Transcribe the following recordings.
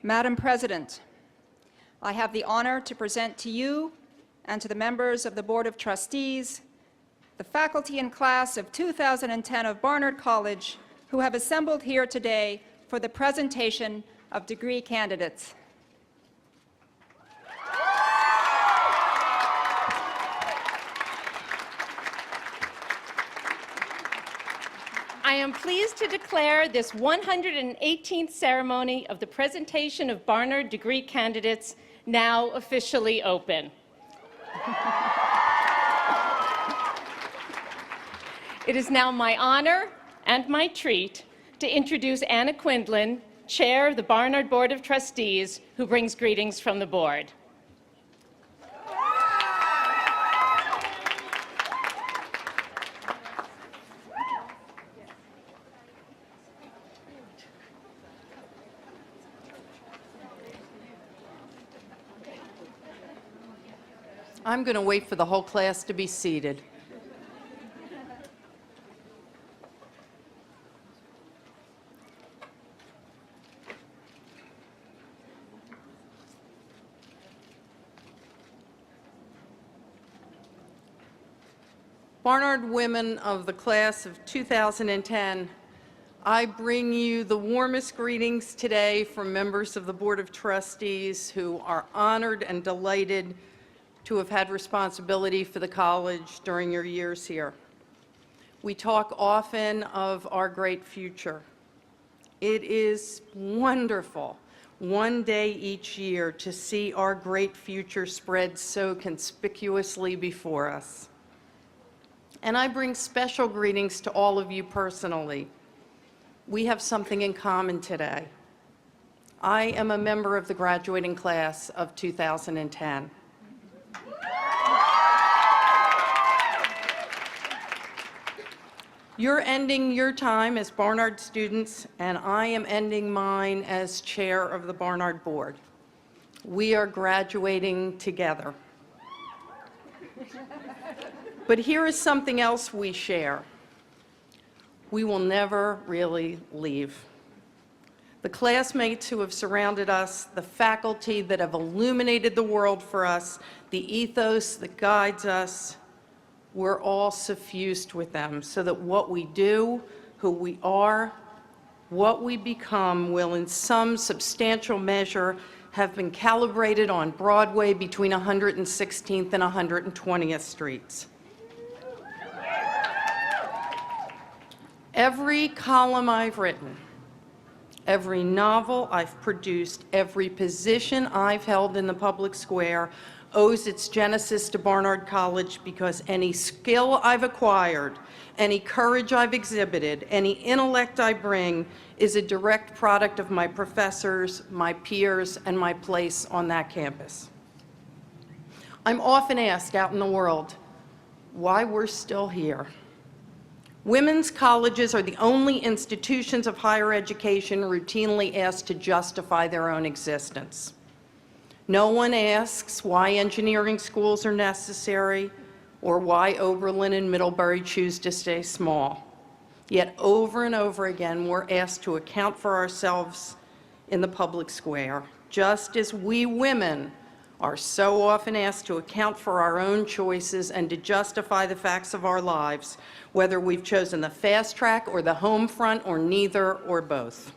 Madam President, I have the honor to present to you and to the members of the Board of Trustees the faculty and class of 2010 of Barnard College who have assembled here today for the presentation of degree candidates. I am pleased to declare this 118th ceremony of the presentation of Barnard degree candidates now officially open. It is now my honor and my treat to introduce Anna Quindlen, Chair of the Barnard Board of Trustees, who brings greetings from the board. I'm going to wait for the whole class to be seated. Barnard women of the class of 2010, I bring you the warmest greetings today from members of the Board of Trustees who are honored and delighted to have had responsibility for the college during your years here. We talk often of our great future. It is wonderful one day each year to see our great future spread so conspicuously before us. And I bring special greetings to all of you personally. We have something in common today. I am a member of the graduating class of 2010. You're ending your time as Barnard students, and I am ending mine as chair of the Barnard Board. We are graduating together. But here is something else we share. We will never really leave. The classmates who have surrounded us, the faculty that have illuminated the world for us, the ethos that guides us, we're all suffused with them so that what we do, who we are, what we become will in some substantial measure have been calibrated on Broadway between 116th and 120th Streets. Every column I've written, every novel I've produced, every position I've held in the public square owes its genesis to Barnard College because any skill I've acquired, any courage I've exhibited, any intellect I bring is a direct product of my professors, my peers, and my place on that campus. I'm often asked out in the world why we're still here. Women's colleges are the only institutions of higher education routinely asked to justify their own existence. No one asks why engineering schools are necessary or why Oberlin and Middlebury choose to stay small. Yet over and over again, we're asked to account for ourselves in the public square, just as we women are so often asked to account for our own choices and to justify the facts of our lives, whether we've chosen the fast track or the home front or neither or both.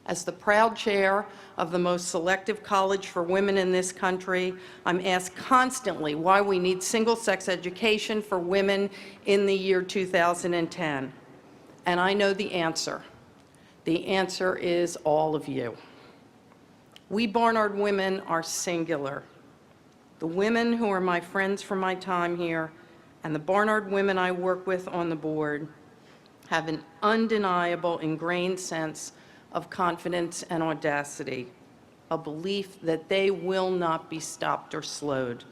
As the proud chair of the most selective college for women in this country, I'm asked constantly why we need single-sex education for women in the year 2010. And I know the answer. The answer is all of you. We Barnard women are singular. The women who are my friends from my time here and the Barnard women I work with on the board have an undeniable, ingrained sense of confidence and audacity, a belief that they will not be stopped or slowed.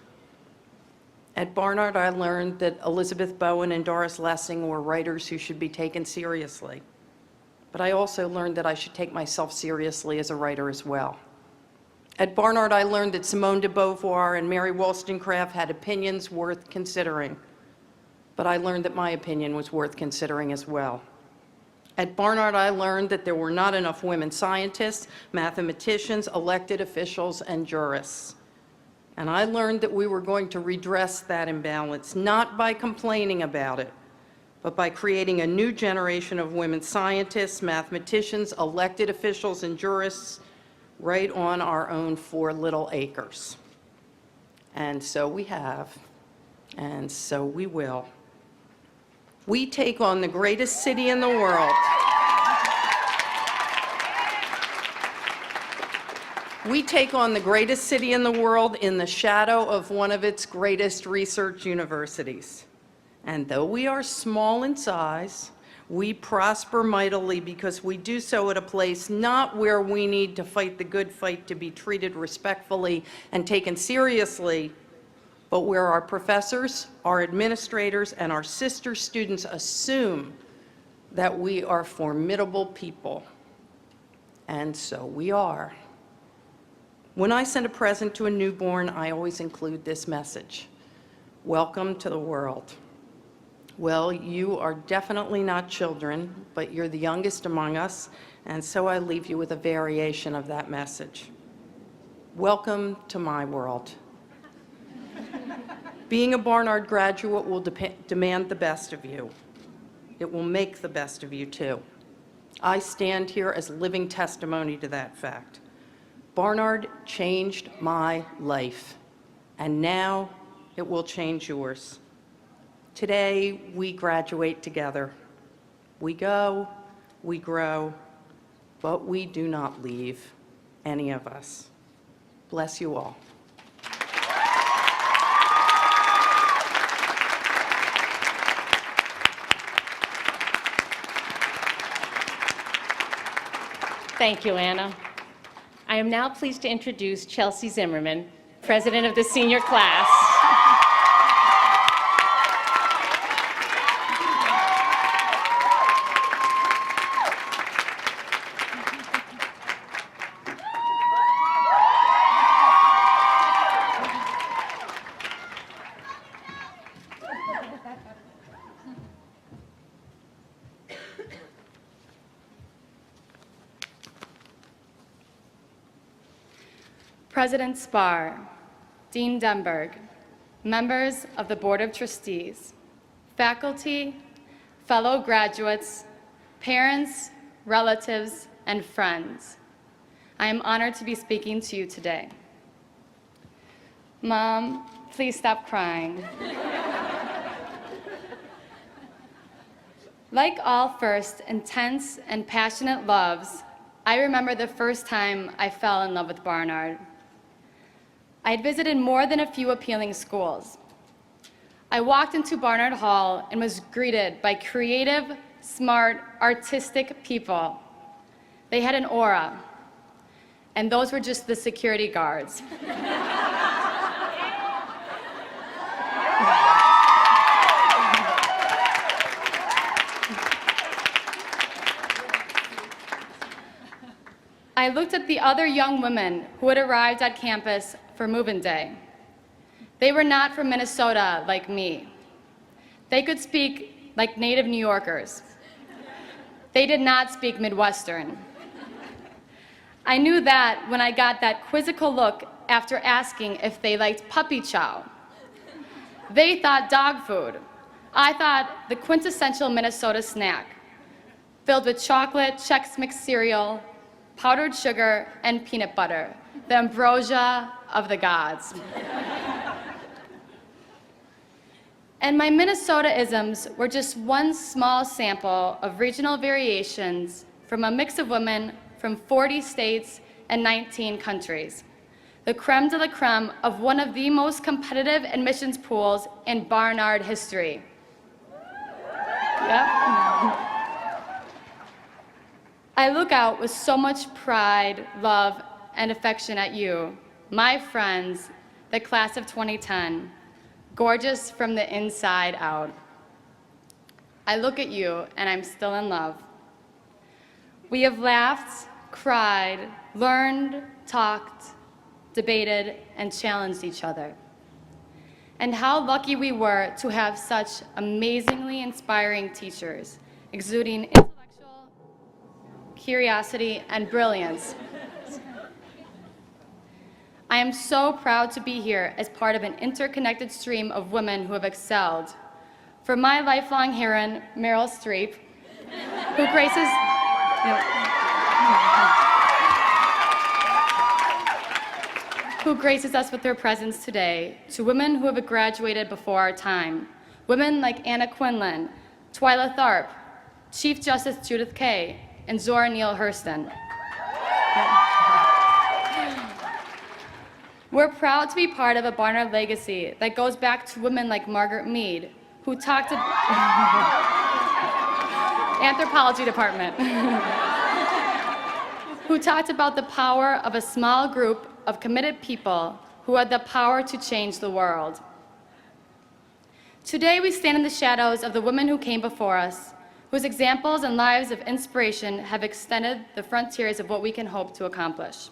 At Barnard, I learned that Elizabeth Bowen and Doris Lessing were writers who should be taken seriously. But I also learned that I should take myself seriously as a writer as well. At Barnard, I learned that Simone de Beauvoir and Mary Wollstonecraft had opinions worth considering. But I learned that my opinion was worth considering as well. At Barnard, I learned that there were not enough women scientists, mathematicians, elected officials, and jurists. And I learned that we were going to redress that imbalance, not by complaining about it, but by creating a new generation of women scientists, mathematicians, elected officials, and jurists right on our own 4 little acres. And so we have, and so we will. We take on the greatest city in the world. We take on the greatest city in the world in the shadow of one of its greatest research universities. And though we are small in size, we prosper mightily because we do so at a place not where we need to fight the good fight to be treated respectfully and taken seriously, but where our professors, our administrators, and our sister students assume that we are formidable people. And so we are. When I send a present to a newborn, I always include this message: welcome to the world. Well, you are definitely not children, but you're the youngest among us, and so I leave you with a variation of that message. Welcome to my world. Being a Barnard graduate will demand the best of you. It will make the best of you, too. I stand here as living testimony to that fact. Barnard changed my life, and now it will change yours. Today, we graduate together. We go, we grow, but we do not leave, any of us. Bless you all. Thank you, Anna. I am now pleased to introduce Chelsea Zimmerman, president of the senior class. President Spar, Dean Denberg, members of the Board of Trustees, faculty, fellow graduates, parents, relatives, and friends, I am honored to be speaking to you today. Mom, please stop crying. Like all first intense and passionate loves, I remember the first time I fell in love with Barnard. I had visited more than a few appealing schools. I walked into Barnard Hall and was greeted by creative, smart, artistic people. They had an aura, and those were just the security guards. I looked at the other young women who had arrived at campus for move-in day. They were not from Minnesota like me. They could speak like native New Yorkers. They did not speak Midwestern. I knew that when I got that quizzical look after asking if they liked puppy chow. They thought dog food. I thought the quintessential Minnesota snack, filled with chocolate, Chex Mix cereal, powdered sugar, and peanut butter, the ambrosia of the gods. And my Minnesota-isms were just one small sample of regional variations from a mix of women from 40 states and 19 countries, the creme de la creme of one of the most competitive admissions pools in Barnard history. Yep. I look out with so much pride, love, and affection at you, my friends, the class of 2010, gorgeous from the inside out. I look at you, and I'm still in love. We have laughed, cried, learned, talked, debated, and challenged each other. And how lucky we were to have such amazingly inspiring teachers, exuding intellectual curiosity, and brilliance. I am so proud to be here as part of an interconnected stream of women who have excelled. For my lifelong heroine, Meryl Streep, who graces us with her presence today, to women who have graduated before our time, women like Anna Quindlen, Twyla Tharp, Chief Justice Judith Kaye, and Zora Neale Hurston. We're proud to be part of a Barnard legacy that goes back to women like Margaret Mead, who talked Anthropology Department, who talked about the power of a small group of committed people who had the power to change the world. Today, we stand in the shadows of the women who came before us, whose examples and lives of inspiration have extended the frontiers of what we can hope to accomplish.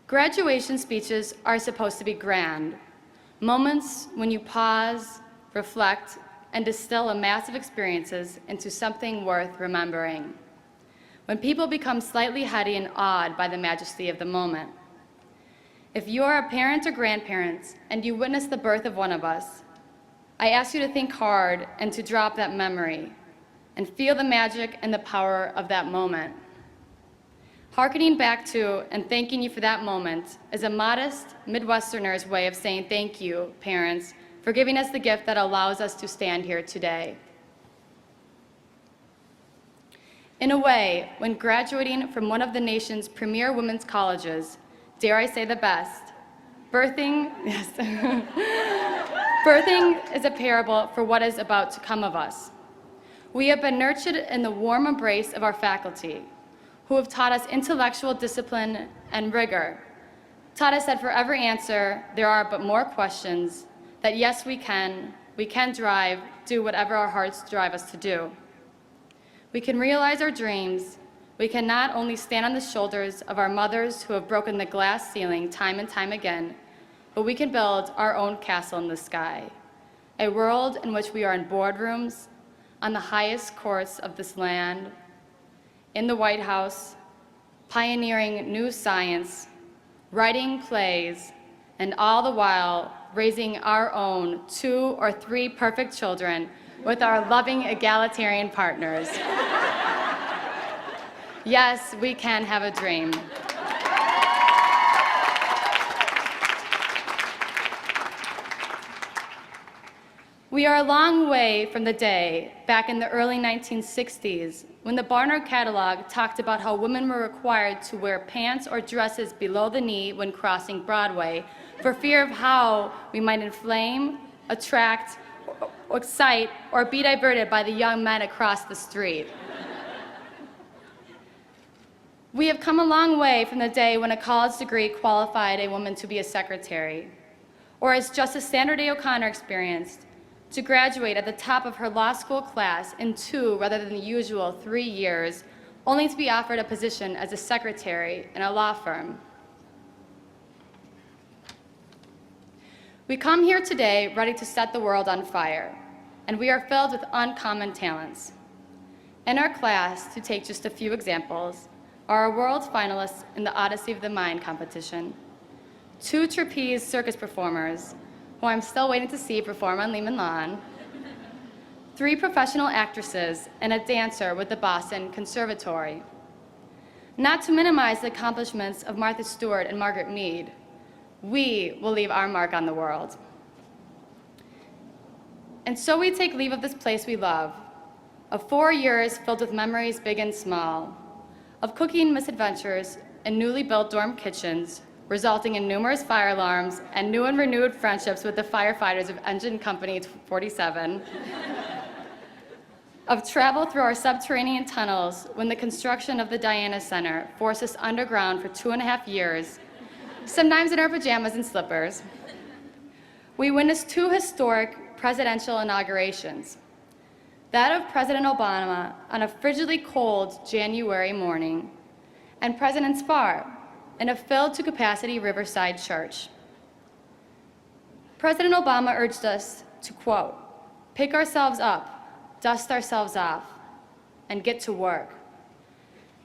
Graduation speeches are supposed to be grand, moments when you pause, reflect, and distill a mass of experiences into something worth remembering. When people become slightly heady and awed by the majesty of the moment. If you are a parent or grandparent and you witness the birth of one of us, I ask you to think hard and to drop that memory and feel the magic and the power of that moment. Harkening back to and thanking you for that moment is a modest Midwesterner's way of saying thank you, parents, for giving us the gift that allows us to stand here today. In a way, when graduating from one of the nation's premier women's colleges, dare I say the best, birthing is a parable for what is about to come of us. We have been nurtured in the warm embrace of our faculty, who have taught us intellectual discipline and rigor, taught us that for every answer, there are but more questions, that yes, we can do whatever our hearts drive us to do. We can realize our dreams. We can not only stand on the shoulders of our mothers who have broken the glass ceiling time and time again, but we can build our own castle in the sky, a world in which we are in boardrooms, on the highest courts of this land, in the White House, pioneering new science, writing plays, and all the while raising our own 2 or 3 perfect children with our loving egalitarian partners. Yes, we can have a dream. We are a long way from the day, back in the early 1960s, when the Barnard catalog talked about how women were required to wear pants or dresses below the knee when crossing Broadway for fear of how we might inflame, attract, excite, or be diverted by the young men across the street. We have come a long way from the day when a college degree qualified a woman to be a secretary, or as Justice Sandra Day O'Connor experienced, to graduate at the top of her law school class in 2 rather than the usual 3 years, only to be offered a position as a secretary in a law firm. We come here today ready to set the world on fire, and we are filled with uncommon talents. In our class, to take just a few examples, are our world finalists in the Odyssey of the Mind competition, 2 trapeze circus performers, who I'm still waiting to see perform on Lehman Lawn, 3 professional actresses, and a dancer with the Boston Conservatory. Not to minimize the accomplishments of Martha Stewart and Margaret Mead, we will leave our mark on the world. And so we take leave of this place we love, of 4 years filled with memories big and small, of cooking misadventures in newly built dorm kitchens, resulting in numerous fire alarms and new and renewed friendships with the firefighters of Engine Company 47, of travel through our subterranean tunnels when the construction of the Diana Center forced us underground for 2.5 years, sometimes in our pajamas and slippers. We witnessed 2 historic presidential inaugurations, that of President Obama on a frigidly cold January morning, and President Spar in a filled-to-capacity Riverside church. President Obama urged us to, quote, pick ourselves up, dust ourselves off, and get to work.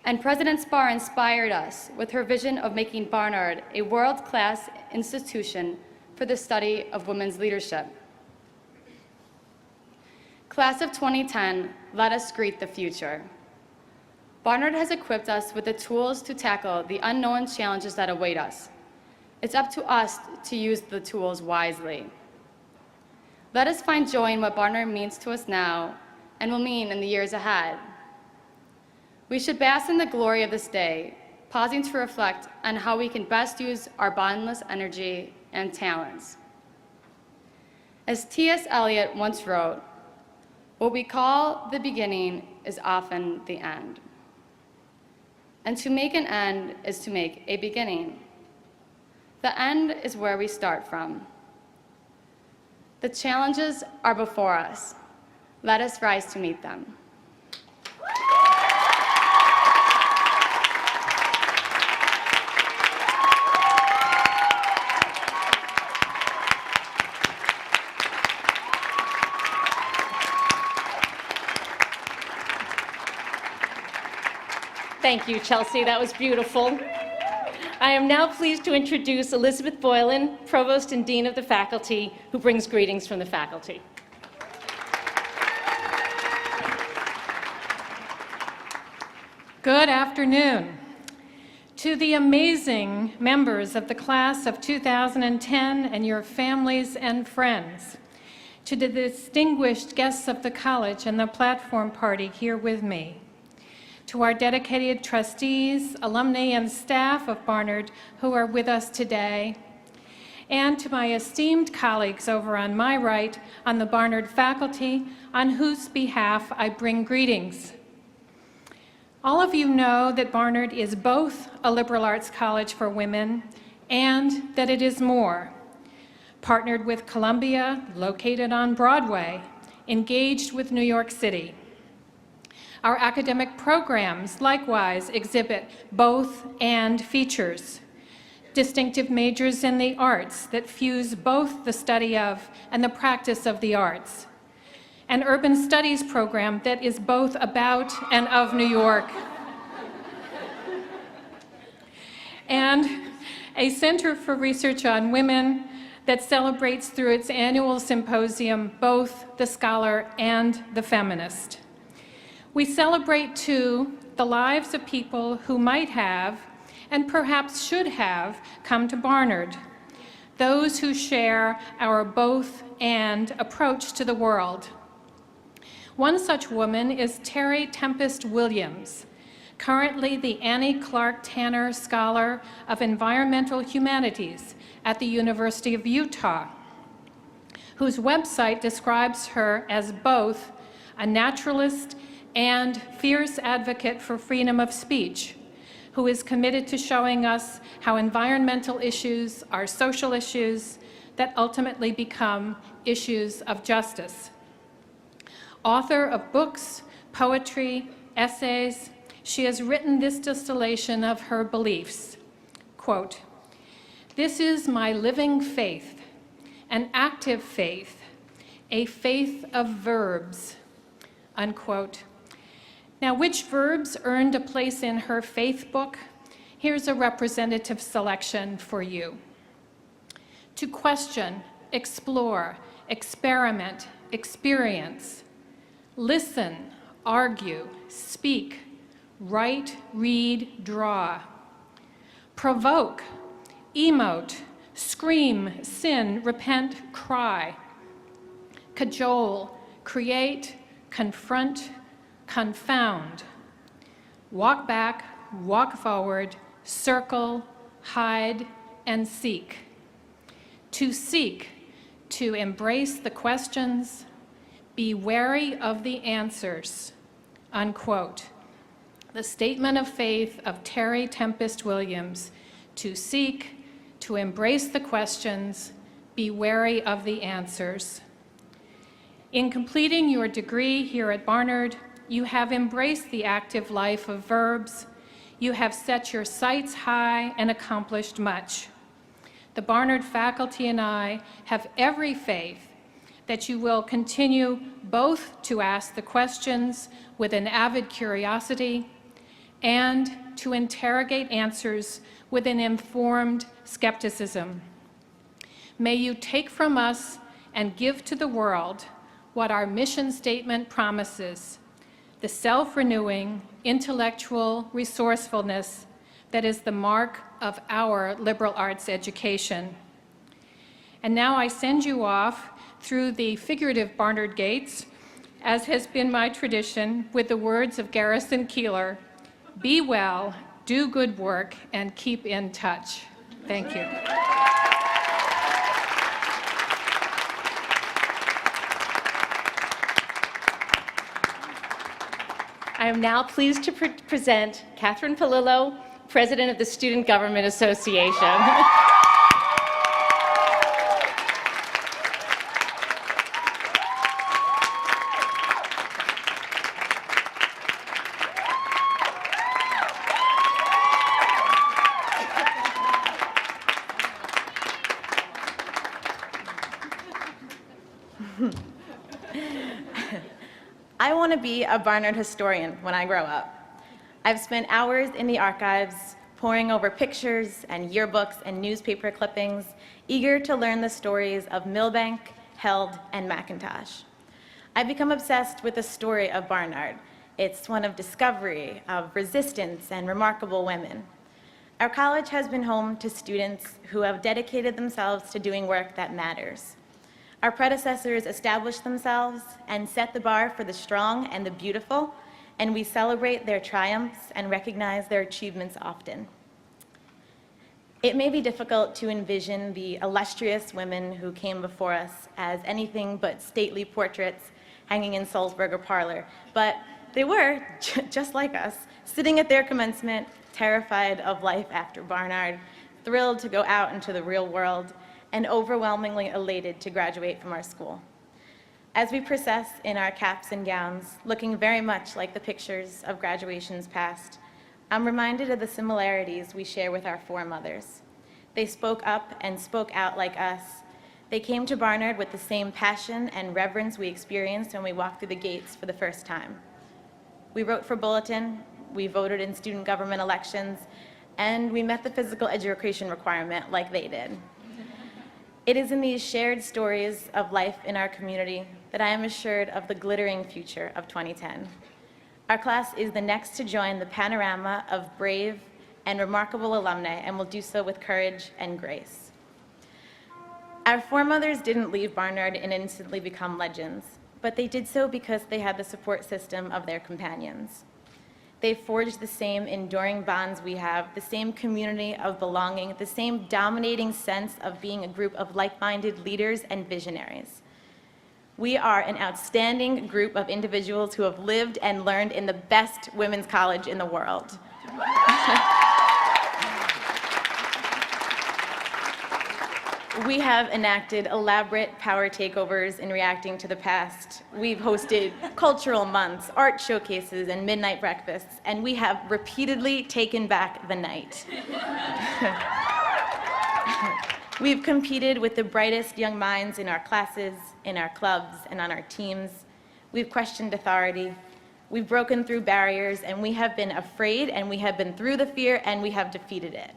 And President Spar inspired us with her vision of making Barnard a world-class institution for the study of women's leadership. Class of 2010, let us greet the future. Barnard has equipped us with the tools to tackle the unknown challenges that await us. It's up to us to use the tools wisely. Let us find joy in what Barnard means to us now and will mean in the years ahead. We should bask in the glory of this day, pausing to reflect on how we can best use our boundless energy and talents. As T.S. Eliot once wrote, "What we call the beginning is often the end. And to make an end is to make a beginning. The end is where we start from. The challenges are before us. Let us rise to meet them." Thank you, Chelsea. That was beautiful. I am now pleased to introduce Elizabeth Boylan, Provost and Dean of the Faculty, who brings greetings from the faculty. Good afternoon. To the amazing members of the class of 2010 and your families and friends, to the distinguished guests of the college and the platform party here with me, to our dedicated trustees, alumni, and staff of Barnard who are with us today, and to my esteemed colleagues over on my right on the Barnard faculty, on whose behalf I bring greetings. All of you know that Barnard is both a liberal arts college for women and that it is more. Partnered with Columbia, located on Broadway, engaged with New York City. Our academic programs likewise exhibit both and features. Distinctive majors in the arts that fuse both the study of and the practice of the arts. An urban studies program that is both about and of New York. And a Center for Research on Women that celebrates through its annual symposium both the scholar and the feminist. We celebrate, too, the lives of people who might have, and perhaps should have, come to Barnard, those who share our both and approach to the world. One such woman is Terry Tempest Williams, currently the Annie Clark Tanner Scholar of Environmental Humanities at the University of Utah, whose website describes her as both a naturalist and fierce advocate for freedom of speech, who is committed to showing us how environmental issues are social issues that ultimately become issues of justice. Author of books, poetry, essays, she has written this distillation of her beliefs. Quote, "This is my living faith, an active faith, a faith of verbs," unquote. Now, which verbs earned a place in her faith book? Here's a representative selection for you. To question, explore, experiment, experience, listen, argue, speak, write, read, draw, provoke, emote, scream, sin, repent, cry, cajole, create, confront, confound, walk back, walk forward, circle, hide, and seek. To seek, to embrace the questions, be wary of the answers, unquote. The statement of faith of Terry Tempest Williams, to seek, to embrace the questions, be wary of the answers. In completing your degree here at Barnard, you have embraced the active life of verbs. You have set your sights high and accomplished much. The Barnard faculty and I have every faith that you will continue both to ask the questions with an avid curiosity and to interrogate answers with an informed skepticism. May you take from us and give to the world what our mission statement promises, the self-renewing intellectual resourcefulness that is the mark of our liberal arts education. And now I send you off through the figurative Barnard gates, as has been my tradition, with the words of Garrison Keillor, "Be well, do good work, and keep in touch." Thank you. I am now pleased to present Catherine Palillo, President of the Student Government Association. I want to be a Barnard historian when I grow up. I've spent hours in the archives poring over pictures and yearbooks and newspaper clippings, eager to learn the stories of Milbank, Held, and McIntosh. I've become obsessed with the story of Barnard. It's one of discovery, of resistance, and remarkable women. Our college has been home to students who have dedicated themselves to doing work that matters. Our predecessors established themselves and set the bar for the strong and the beautiful, and we celebrate their triumphs and recognize their achievements often. It may be difficult to envision the illustrious women who came before us as anything but stately portraits hanging in Sulzberger Parlor, but they were, just like us, sitting at their commencement, terrified of life after Barnard, thrilled to go out into the real world, and overwhelmingly elated to graduate from our school. As we process in our caps and gowns, looking very much like the pictures of graduations past, I'm reminded of the similarities we share with our foremothers. They spoke up and spoke out like us. They came to Barnard with the same passion and reverence we experienced when we walked through the gates for the first time. We wrote for Bulletin, we voted in student government elections, and we met the physical education requirement like they did. It is in these shared stories of life in our community that I am assured of the glittering future of 2010. Our class is the next to join the panorama of brave and remarkable alumni and will do so with courage and grace. Our foremothers didn't leave Barnard and instantly become legends, but they did so because they had the support system of their companions. They forged the same enduring bonds we have, the same community of belonging, the same dominating sense of being a group of like-minded leaders and visionaries. We are an outstanding group of individuals who have lived and learned in the best women's college in the world. We have enacted elaborate power takeovers in reacting to the past. We've hosted cultural months, art showcases, and midnight breakfasts, and we have repeatedly taken back the night. We've competed with the brightest young minds in our classes, in our clubs, and on our teams. We've questioned authority. We've broken through barriers, and we have been afraid, and we have been through the fear, and we have defeated it.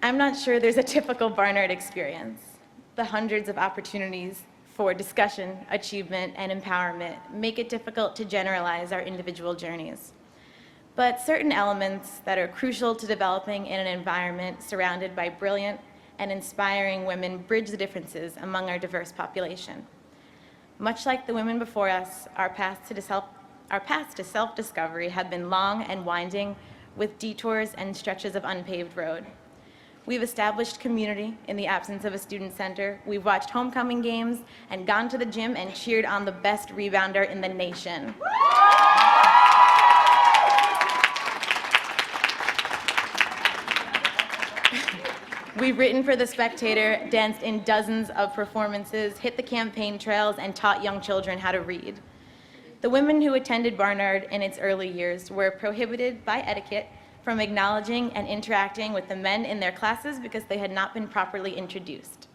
I'm not sure there's a typical Barnard experience. The hundreds of opportunities for discussion, achievement, and empowerment make it difficult to generalize our individual journeys. But certain elements that are crucial to developing in an environment surrounded by brilliant and inspiring women bridge the differences among our diverse population. Much like the women before us, our paths to self-discovery have been long and winding, with detours and stretches of unpaved road. We've established community in the absence of a student center. We've watched homecoming games and gone to the gym and cheered on the best rebounder in the nation. We've written for The Spectator, danced in dozens of performances, hit the campaign trails, and taught young children how to read. The women who attended Barnard in its early years were prohibited by etiquette from acknowledging and interacting with the men in their classes because they had not been properly introduced.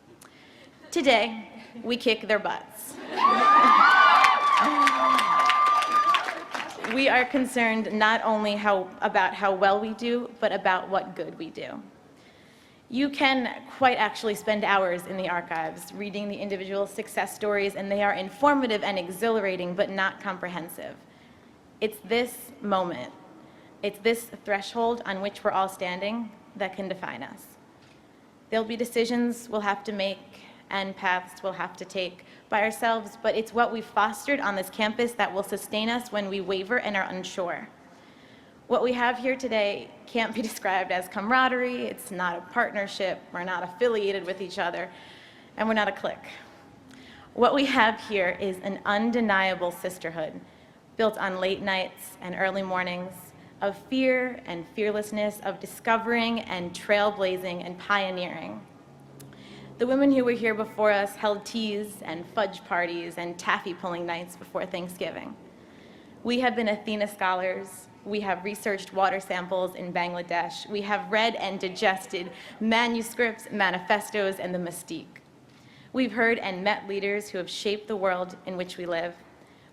Today, we kick their butts. We are concerned not only about how well we do, but about what good we do. You can quite actually spend hours in the archives reading the individual success stories, and they are informative and exhilarating, but not comprehensive. It's this moment, it's this threshold on which we're all standing that can define us. There'll be decisions we'll have to make and paths we'll have to take by ourselves, but it's what we've fostered on this campus that will sustain us when we waver and are unsure. What we have here today can't be described as camaraderie, it's not a partnership, we're not affiliated with each other, and we're not a clique. What we have here is an undeniable sisterhood built on late nights and early mornings, of fear and fearlessness, of discovering and trailblazing and pioneering. The women who were here before us held teas and fudge parties and taffy pulling nights before Thanksgiving. We have been Athena scholars. We have researched water samples in Bangladesh. We have read and digested manuscripts, manifestos, and the mystique. We've heard and met leaders who have shaped the world in which we live.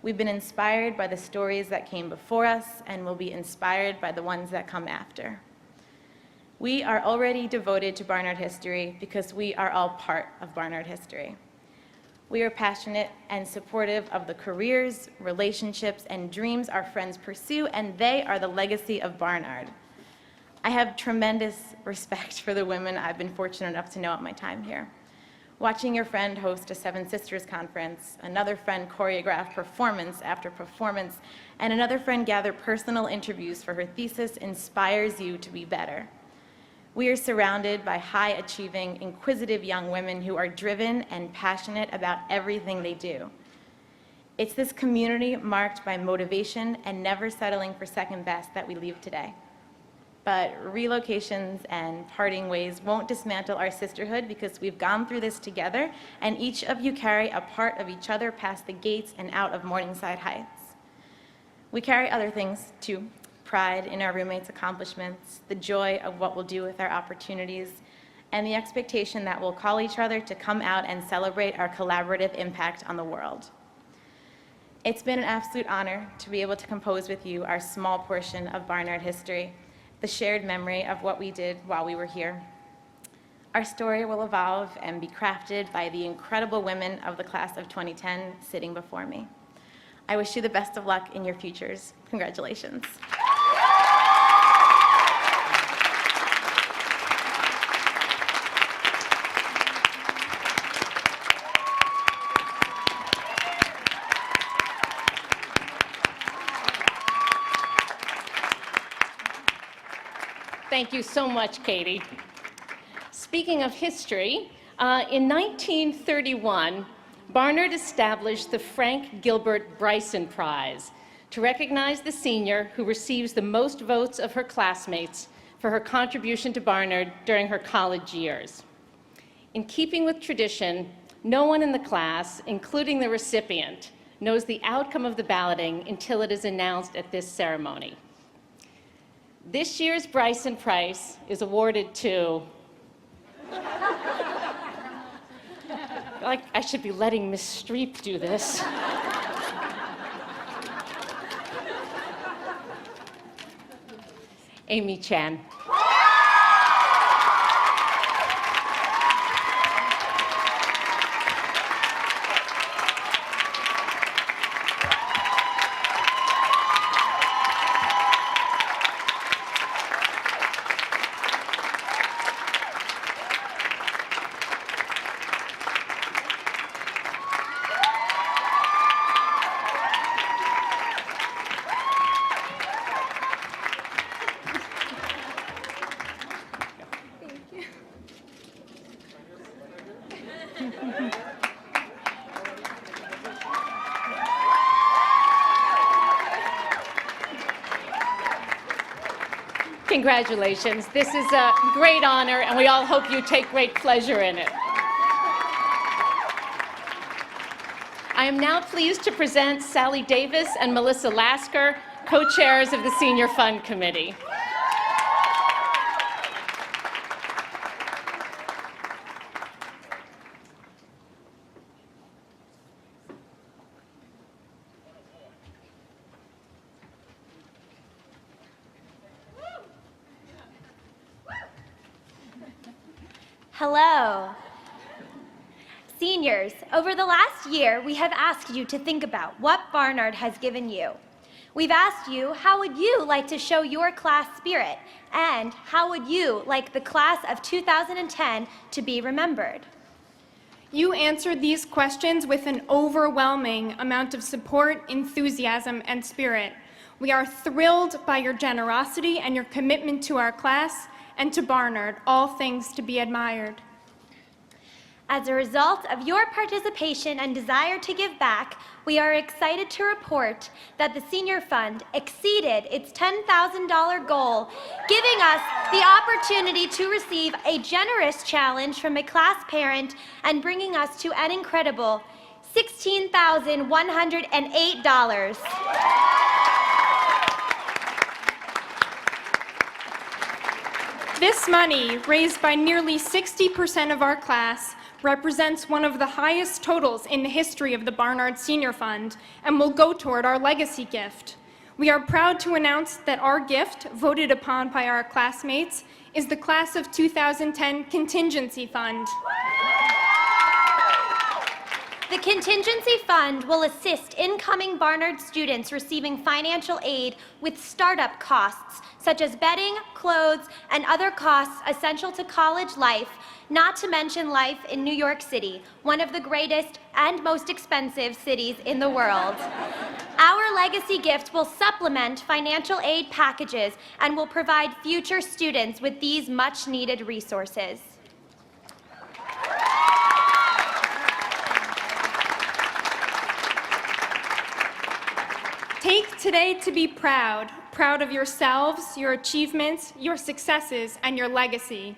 We've been inspired by the stories that came before us and will be inspired by the ones that come after. We are already devoted to Barnard history because we are all part of Barnard history. We are passionate and supportive of the careers, relationships, and dreams our friends pursue, and they are the legacy of Barnard. I have tremendous respect for the women I've been fortunate enough to know at my time here. Watching your friend host a Seven Sisters conference, another friend choreograph performance after performance, and another friend gather personal interviews for her thesis inspires you to be better. We are surrounded by high-achieving, inquisitive young women who are driven and passionate about everything they do. It's this community marked by motivation and never settling for second best that we leave today. But relocations and parting ways won't dismantle our sisterhood because we've gone through this together, and each of you carry a part of each other past the gates and out of Morningside Heights. We carry other things too. Pride in our roommates' accomplishments, the joy of what we'll do with our opportunities, and the expectation that we'll call each other to come out and celebrate our collaborative impact on the world. It's been an absolute honor to be able to compose with you our small portion of Barnard history, the shared memory of what we did while we were here. Our story will evolve and be crafted by the incredible women of the class of 2010 sitting before me. I wish you the best of luck in your futures. Congratulations. Thank you so much, Katie. Speaking of history, in 1931, Barnard established the Frank Gilbert Bryson Prize to recognize the senior who receives the most votes of her classmates for her contribution to Barnard during her college years. In keeping with tradition, no one in the class, including the recipient, knows the outcome of the balloting until it is announced at this ceremony. This year's Bryson Prize is awarded to, like I should be letting Miss Streep do this. Amy Chan. Congratulations. This is a great honor, and we all hope you take great pleasure in it. I am now pleased to present Sally Davis and Melissa Lasker, co-chairs of the Senior Fund Committee. Hello. Seniors, over the last year, we have asked you to think about what Barnard has given you. We've asked you, how would you like to show your class spirit? And how would you like the class of 2010 to be remembered? You answered these questions with an overwhelming amount of support, enthusiasm, and spirit. We are thrilled by your generosity and your commitment to our class and to Barnard, all things to be admired. As a result of your participation and desire to give back, we are excited to report that the Senior Fund exceeded its $10,000 goal, giving us the opportunity to receive a generous challenge from a class parent and bringing us to an incredible $16,108. This money, raised by nearly 60% of our class, represents one of the highest totals in the history of the Barnard Senior Fund and will go toward our legacy gift. We are proud to announce that our gift, voted upon by our classmates, is the Class of 2010 Contingency Fund. The Contingency Fund will assist incoming Barnard students receiving financial aid with startup costs, such as bedding, clothes, and other costs essential to college life, not to mention life in New York City, one of the greatest and most expensive cities in the world. Our legacy gift will supplement financial aid packages and will provide future students with these much-needed resources. Take today to be proud of yourselves, your achievements, your successes, and your legacy.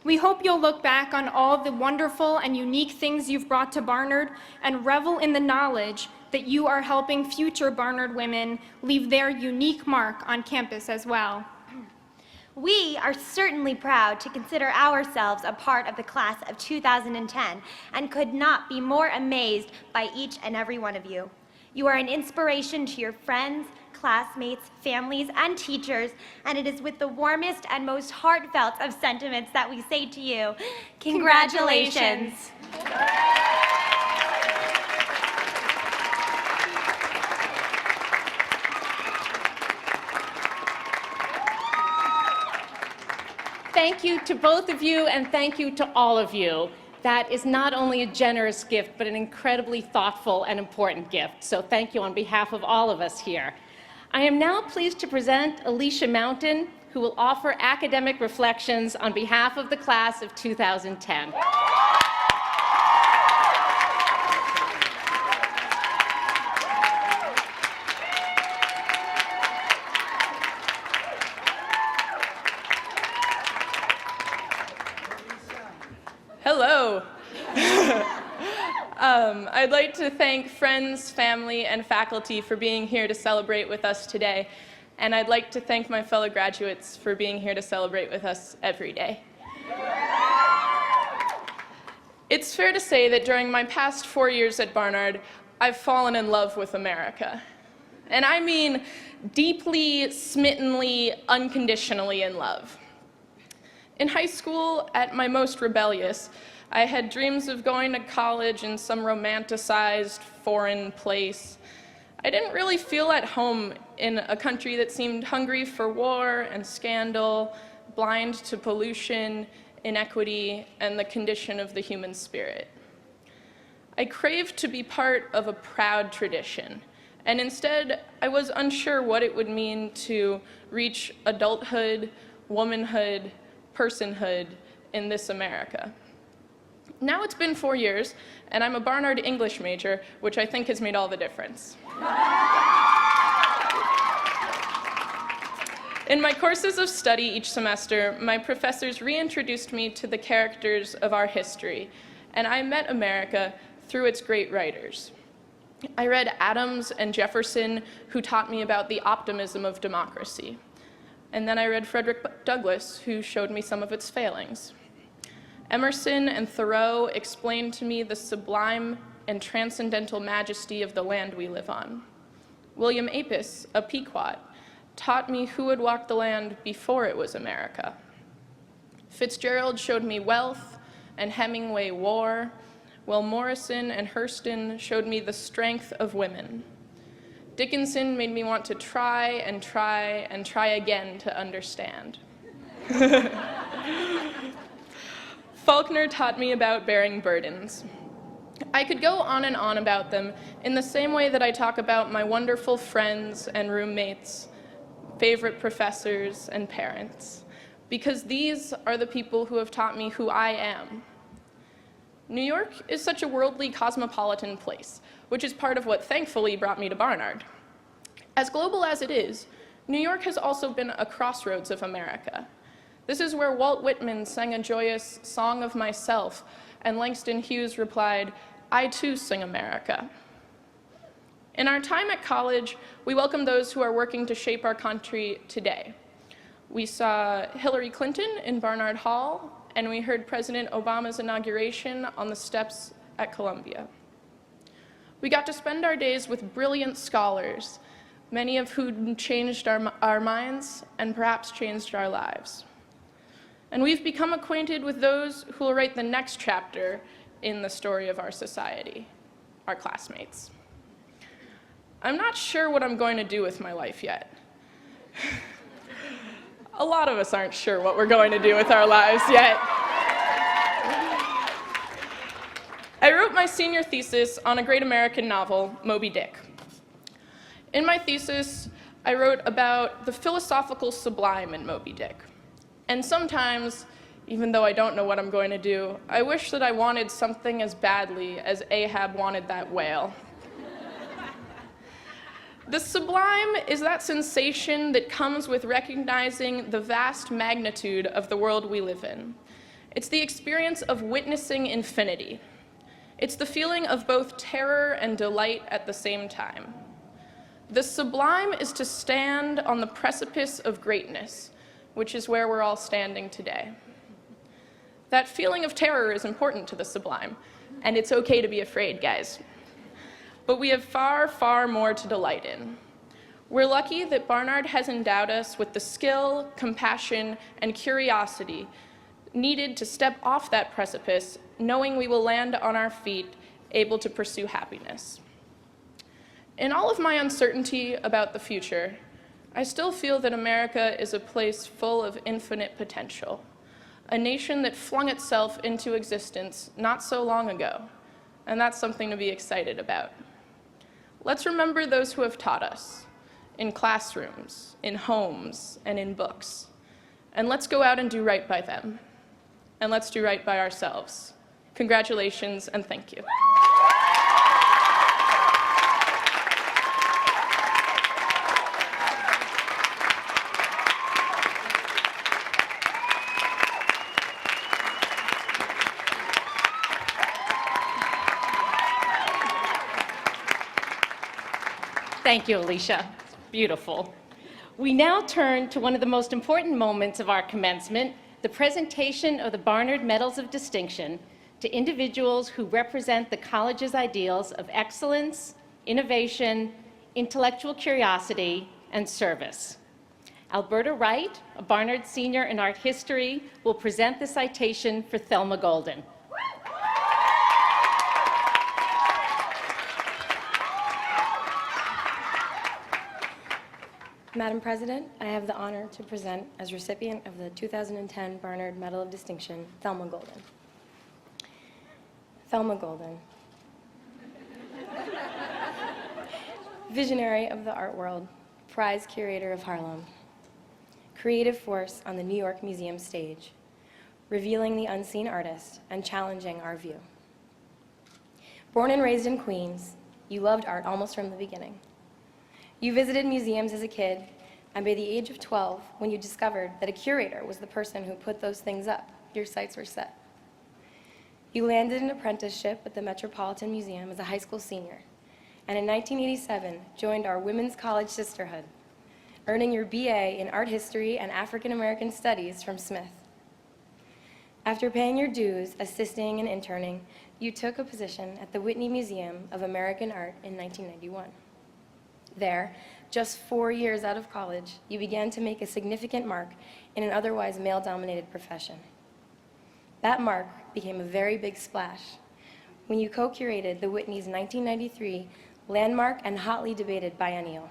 We hope you'll look back on all the wonderful and unique things you've brought to Barnard and revel in the knowledge that you are helping future Barnard women leave their unique mark on campus as well. We are certainly proud to consider ourselves a part of the class of 2010 and could not be more amazed by each and every one of you. You are an inspiration to your friends, classmates, families, and teachers, and it is with the warmest and most heartfelt of sentiments that we say to you, congratulations. Thank you to both of you, and thank you to all of you. That is not only a generous gift, but an incredibly thoughtful and important gift. So thank you on behalf of all of us here. I am now pleased to present Alicia Mountain, who will offer academic reflections on behalf of the class of 2010. Hello. I'd like to thank friends, family, and faculty for being here to celebrate with us today. And I'd like to thank my fellow graduates for being here to celebrate with us every day. It's fair to say that during my past 4 years at Barnard, I've fallen in love with America. And I mean deeply, smittenly, unconditionally in love. In high school, at my most rebellious, I had dreams of going to college in some romanticized foreign place. I didn't really feel at home in a country that seemed hungry for war and scandal, blind to pollution, inequity, and the condition of the human spirit. I craved to be part of a proud tradition, and instead I was unsure what it would mean to reach adulthood, womanhood, personhood in this America. Now it's been 4 years, and I'm a Barnard English major, which I think has made all the difference. In my courses of study each semester, my professors reintroduced me to the characters of our history, and I met America through its great writers. I read Adams and Jefferson, who taught me about the optimism of democracy. And then I read Frederick Douglass, who showed me some of its failings. Emerson and Thoreau explained to me the sublime and transcendental majesty of the land we live on. William Apis, a Pequot, taught me who had walked the land before it was America. Fitzgerald showed me wealth, and Hemingway war, while Morrison and Hurston showed me the strength of women. Dickinson made me want to try and try and try again to understand. Faulkner taught me about bearing burdens. I could go on and on about them in the same way that I talk about my wonderful friends and roommates, favorite professors and parents, because these are the people who have taught me who I am. New York is such a worldly, cosmopolitan place, which is part of what thankfully brought me to Barnard. As global as it is, New York has also been a crossroads of America. This is where Walt Whitman sang a joyous Song of Myself, and Langston Hughes replied, "I too sing America." In our time at college, we welcome those who are working to shape our country today. We saw Hillary Clinton in Barnard Hall, and we heard President Obama's inauguration on the steps at Columbia. We got to spend our days with brilliant scholars, many of whom changed our minds and perhaps changed our lives. And we've become acquainted with those who will write the next chapter in the story of our society, our classmates. I'm not sure what I'm going to do with my life yet. A lot of us aren't sure what we're going to do with our lives yet. I wrote my senior thesis on a great American novel, Moby Dick. In my thesis, I wrote about the philosophical sublime in Moby Dick. And sometimes, even though I don't know what I'm going to do, I wish that I wanted something as badly as Ahab wanted that whale. The sublime is that sensation that comes with recognizing the vast magnitude of the world we live in. It's the experience of witnessing infinity. It's the feeling of both terror and delight at the same time. The sublime is to stand on the precipice of greatness, which is where we're all standing today. That feeling of terror is important to the sublime, and it's okay to be afraid, guys. But we have far, far more to delight in. We're lucky that Barnard has endowed us with the skill, compassion, and curiosity needed to step off that precipice, knowing we will land on our feet, able to pursue happiness. In all of my uncertainty about the future, I still feel that America is a place full of infinite potential, a nation that flung itself into existence not so long ago, and that's something to be excited about. Let's remember those who have taught us, in classrooms, in homes, and in books, and let's go out and do right by them, and let's do right by ourselves. Congratulations, and thank you. Thank you, Alicia. Beautiful. We now turn to one of the most important moments of our commencement, the presentation of the Barnard Medals of Distinction to individuals who represent the college's ideals of excellence, innovation, intellectual curiosity, and service. Alberta Wright, a Barnard senior in art history, will present the citation for Thelma Golden. Madam President, I have the honor to present as recipient of the 2010 Barnard Medal of Distinction, Thelma Golden. Thelma Golden. Visionary of the art world, prize curator of Harlem, creative force on the New York Museum stage, revealing the unseen artist and challenging our view. Born and raised in Queens, you loved art almost from the beginning. You visited museums as a kid, and by the age of 12, when you discovered that a curator was the person who put those things up, your sights were set. You landed an apprenticeship at the Metropolitan Museum as a high school senior, and in 1987, joined our Women's College Sisterhood, earning your BA in Art History and African American Studies from Smith. After paying your dues, assisting and interning, you took a position at the Whitney Museum of American Art in 1991. There, just 4 years out of college, you began to make a significant mark in an otherwise male-dominated profession. That mark became a very big splash when you co-curated the Whitney's 1993 landmark and hotly debated biennial.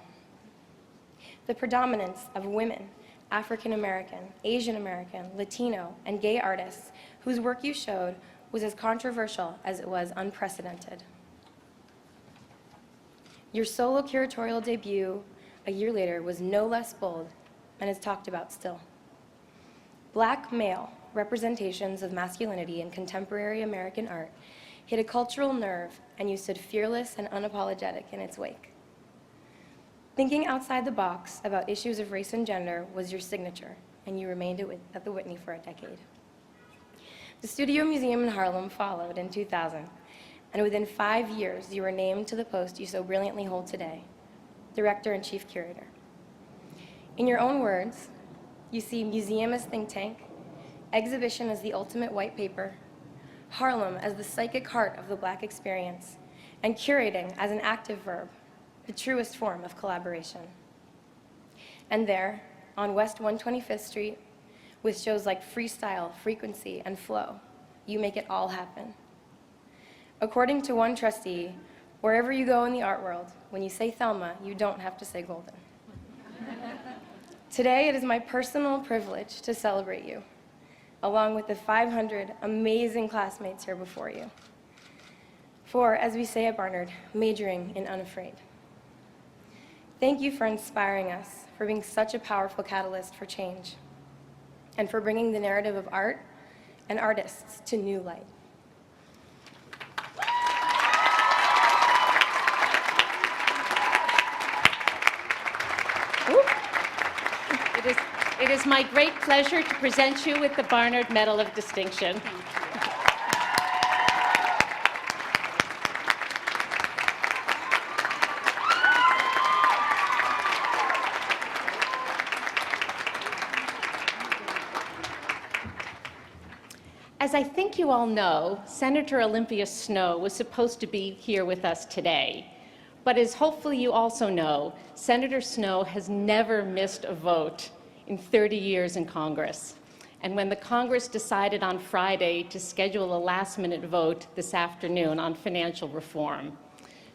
The predominance of women, African American, Asian American, Latino, and gay artists whose work you showed was as controversial as it was unprecedented. Your solo curatorial debut a year later was no less bold and is talked about still. Black male representations of masculinity in contemporary American art hit a cultural nerve, and you stood fearless and unapologetic in its wake. Thinking outside the box about issues of race and gender was your signature, and you remained at the Whitney for a decade. The Studio Museum in Harlem followed in 2000, and within 5 years, you were named to the post you so brilliantly hold today, Director and Chief Curator. In your own words, you see museum as think tank, exhibition as the ultimate white paper, Harlem as the psychic heart of the Black experience, and curating as an active verb, the truest form of collaboration. And there, on West 125th Street, with shows like Freestyle, Frequency, and Flow, you make it all happen. According to one trustee, wherever you go in the art world, when you say Thelma, you don't have to say Golden. Today, it is my personal privilege to celebrate you, along with the 500 amazing classmates here before you. For, as we say at Barnard, majoring in unafraid. Thank you for inspiring us, for being such a powerful catalyst for change, and for bringing the narrative of art and artists to new light. It is my great pleasure to present you with the Barnard Medal of Distinction. As I think you all know, Senator Olympia Snowe was supposed to be here with us today. But as hopefully you also know, Senator Snowe has never missed a vote in 30 years in Congress. And when the Congress decided on Friday to schedule a last-minute vote this afternoon on financial reform,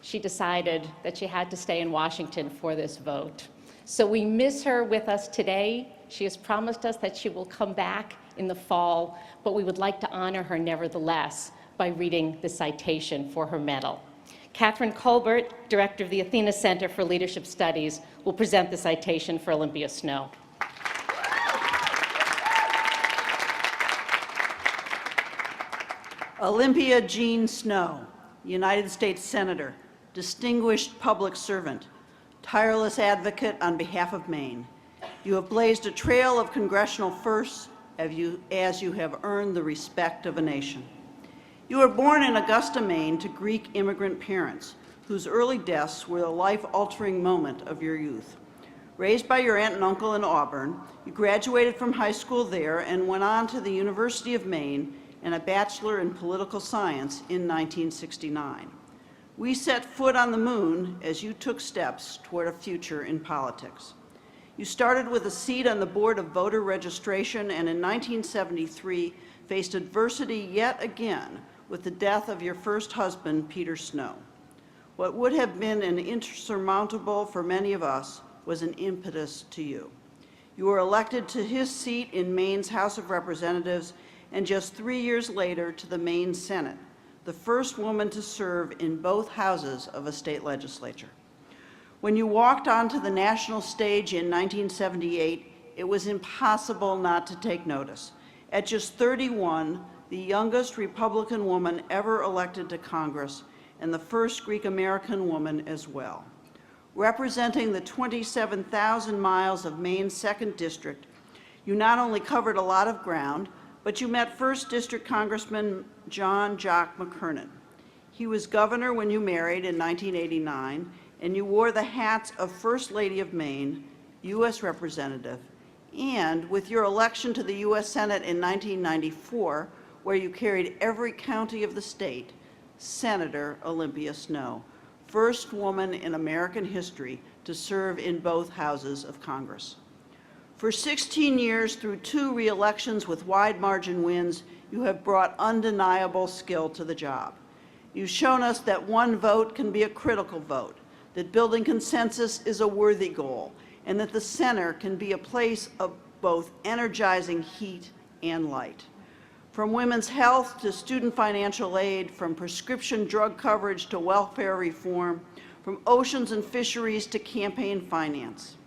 she decided that she had to stay in Washington for this vote. So we miss her with us today. She has promised us that she will come back in the fall, but we would like to honor her nevertheless by reading the citation for her medal. Catherine Colbert, Director of the Athena Center for Leadership Studies, will present the citation for Olympia Snowe. Olympia Jean Snowe, United States Senator, distinguished public servant, tireless advocate on behalf of Maine. You have blazed a trail of congressional firsts as you have earned the respect of a nation. You were born in Augusta, Maine, to Greek immigrant parents, whose early deaths were the life-altering moment of your youth. Raised by your aunt and uncle in Auburn, you graduated from high school there and went on to the University of Maine and a Bachelor in Political Science in 1969. We set foot on the moon as you took steps toward a future in politics. You started with a seat on the Board of Voter Registration and in 1973 faced adversity yet again with the death of your first husband, Peter Snowe. What would have been an insurmountable for many of us was an impetus to you. You were elected to his seat in Maine's House of Representatives and just 3 years later to the Maine Senate, the first woman to serve in both houses of a state legislature. When you walked onto the national stage in 1978, it was impossible not to take notice. At just 31, the youngest Republican woman ever elected to Congress and the first Greek-American woman as well. Representing the 27,000 miles of Maine's 2nd District, you not only covered a lot of ground, but you met 1st District Congressman John Jock McKernan. He was governor when you married in 1989, and you wore the hats of First Lady of Maine, U.S. Representative, and with your election to the U.S. Senate in 1994, where you carried every county of the state, Senator Olympia Snowe, first woman in American history to serve in both houses of Congress. For 16 years, through 2 re-elections with wide margin wins, you have brought undeniable skill to the job. You've shown us that one vote can be a critical vote, that building consensus is a worthy goal, and that the center can be a place of both energizing heat and light. From women's health to student financial aid, from prescription drug coverage to welfare reform, from oceans and fisheries to campaign finance.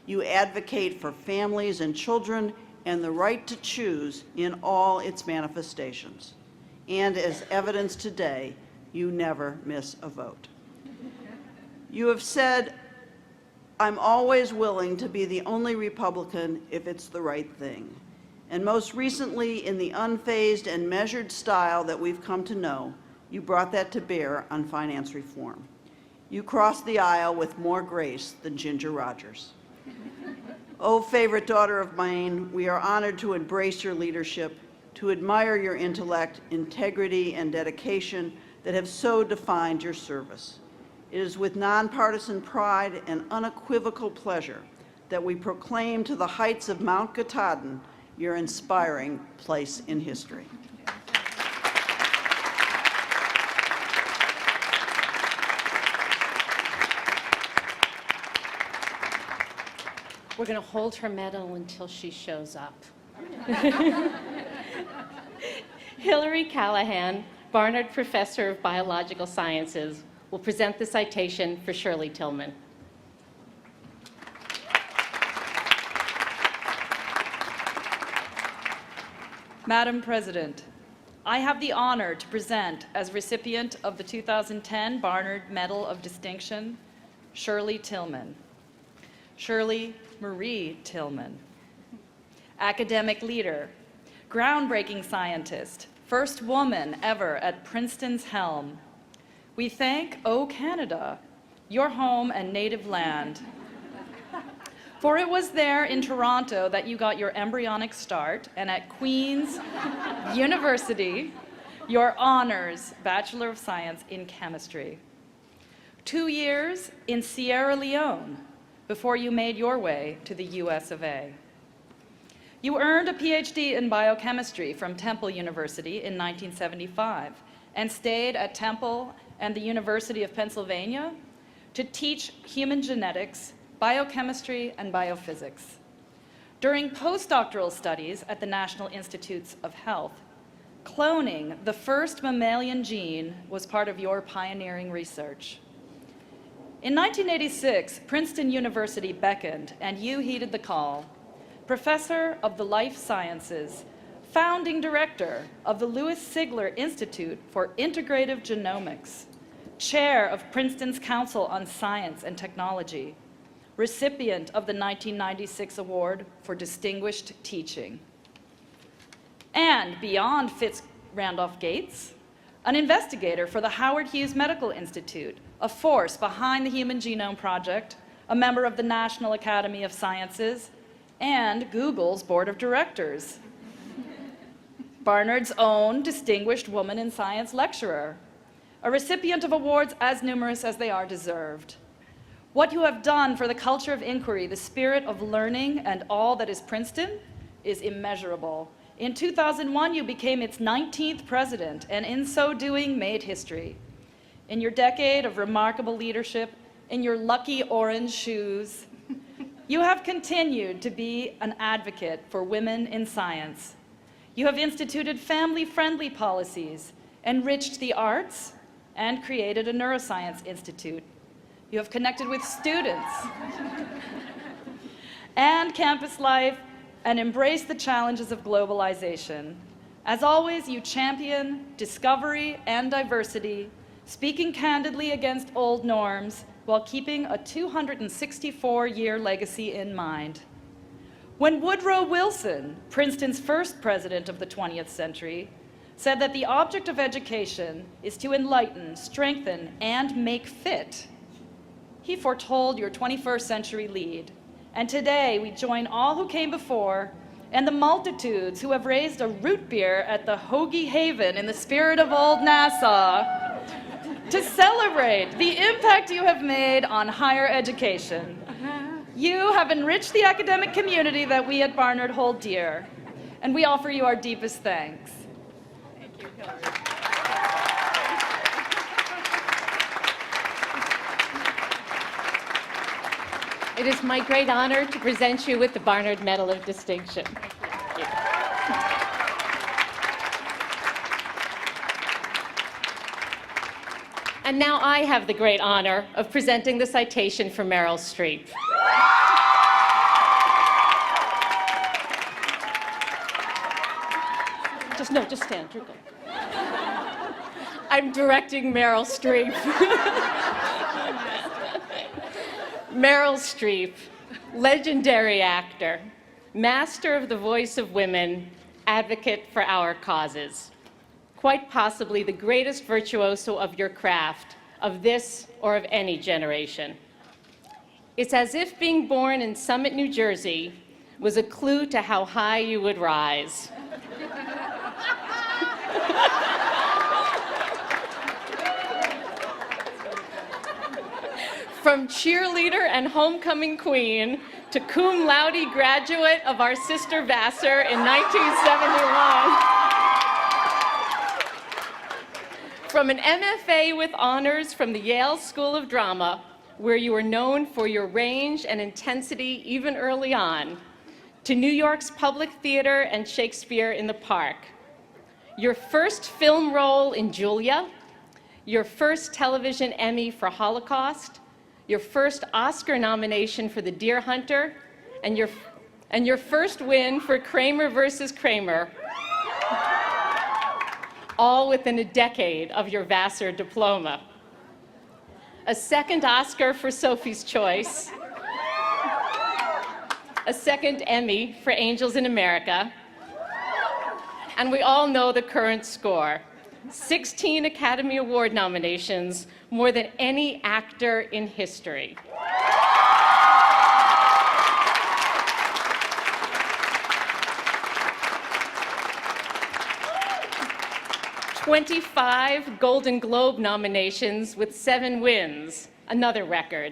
You advocate for families and children and the right to choose in all its manifestations. And as evidenced today, you never miss a vote. You have said, "I'm always willing to be the only Republican if it's the right thing." And most recently, in the unfazed and measured style that we've come to know, you brought that to bear on finance reform. You crossed the aisle with more grace than Ginger Rogers. Oh, favorite daughter of Maine, we are honored to embrace your leadership, to admire your intellect, integrity, and dedication that have so defined your service. It is with nonpartisan pride and unequivocal pleasure that we proclaim to the heights of Mount Katahdin your inspiring place in history. We're going to hold her medal until she shows up. Hillary Callahan, Barnard Professor of Biological Sciences, will present the citation for Shirley Tillman. Madam President, I have the honor to present as recipient of the 2010 Barnard Medal of Distinction, Shirley Tillman. Shirley Marie Tillman. Academic leader, groundbreaking scientist, first woman ever at Princeton's helm. We thank, O Canada, your home and native land. For it was there in Toronto that you got your embryonic start, and at Queen's University, your honors Bachelor of Science in Chemistry. 2 years in Sierra Leone before you made your way to the US of A. You earned a PhD in biochemistry from Temple University in 1975 and stayed at Temple and the University of Pennsylvania to teach human genetics, biochemistry, and biophysics. During postdoctoral studies at the National Institutes of Health, cloning the first mammalian gene was part of your pioneering research. In 1986, Princeton University beckoned, and you heeded the call. Professor of the Life Sciences, founding director of the Louis Sigler Institute for Integrative Genomics, chair of Princeton's Council on Science and Technology, recipient of the 1996 Award for Distinguished Teaching. And beyond Fitz-Randolph Gates, an investigator for the Howard Hughes Medical Institute, a force behind the Human Genome Project, a member of the National Academy of Sciences, and Google's board of directors. Barnard's own Distinguished Woman in Science lecturer, a recipient of awards as numerous as they are deserved. What you have done for the culture of inquiry, the spirit of learning, and all that is Princeton is immeasurable. In 2001, you became its 19th president, and in so doing, made history. In your decade of remarkable leadership, in your lucky orange shoes, you have continued to be an advocate for women in science. You have instituted family-friendly policies, enriched the arts, and created a neuroscience institute. You have connected with students and campus life and embraced the challenges of globalization. As always, you champion discovery and diversity, speaking candidly against old norms while keeping a 264-year legacy in mind. When Woodrow Wilson, Princeton's first president of the 20th century, said that the object of education is to enlighten, strengthen, and make fit, he foretold your 21st century lead. And today we join all who came before and the multitudes who have raised a root beer at the Hoagie Haven in the spirit of old Nassau to celebrate the impact you have made on higher education. You have enriched the academic community that we at Barnard hold dear, and we offer you our deepest thanks. Thank you, Hillary. It is my great honor to present you with the Barnard Medal of Distinction. Thank you. And now I have the great honor of presenting the citation for Meryl Streep. Just stand. You're good. I'm directing Meryl Streep. Meryl Streep, legendary actor, master of the voice of women, advocate for our causes. Quite possibly the greatest virtuoso of your craft, of this or of any generation. It's as if being born in Summit, New Jersey, was a clue to how high you would rise. From cheerleader and homecoming queen to cum laude graduate of our sister Vassar in 1971. From an MFA with honors from the Yale School of Drama, where you are known for your range and intensity even early on, to New York's Public Theater and Shakespeare in the Park. Your first film role in Julia, your first television Emmy for Holocaust, your first Oscar nomination for The Deer Hunter, and your first win for Kramer versus Kramer, all within a decade of your Vassar diploma. A second Oscar for Sophie's Choice, a second Emmy for Angels in America, and we all know the current score. 16 Academy Award nominations, more than any actor in history. "25 Golden Globe nominations with 7 wins, another record.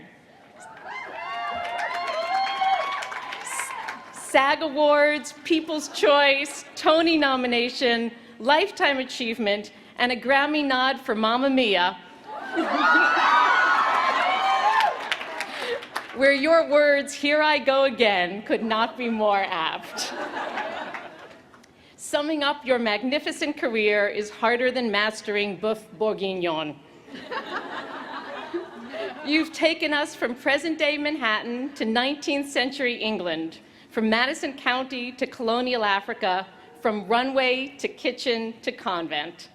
SAG Awards, People's Choice, Tony nomination, Lifetime Achievement, and a Grammy nod for Mamma Mia, where your words, "Here I go again," could not be more apt. Summing up your magnificent career is harder than mastering Boeuf Bourguignon. You've taken us from present-day Manhattan to 19th century England, from Madison County to colonial Africa, from runway to kitchen to convent.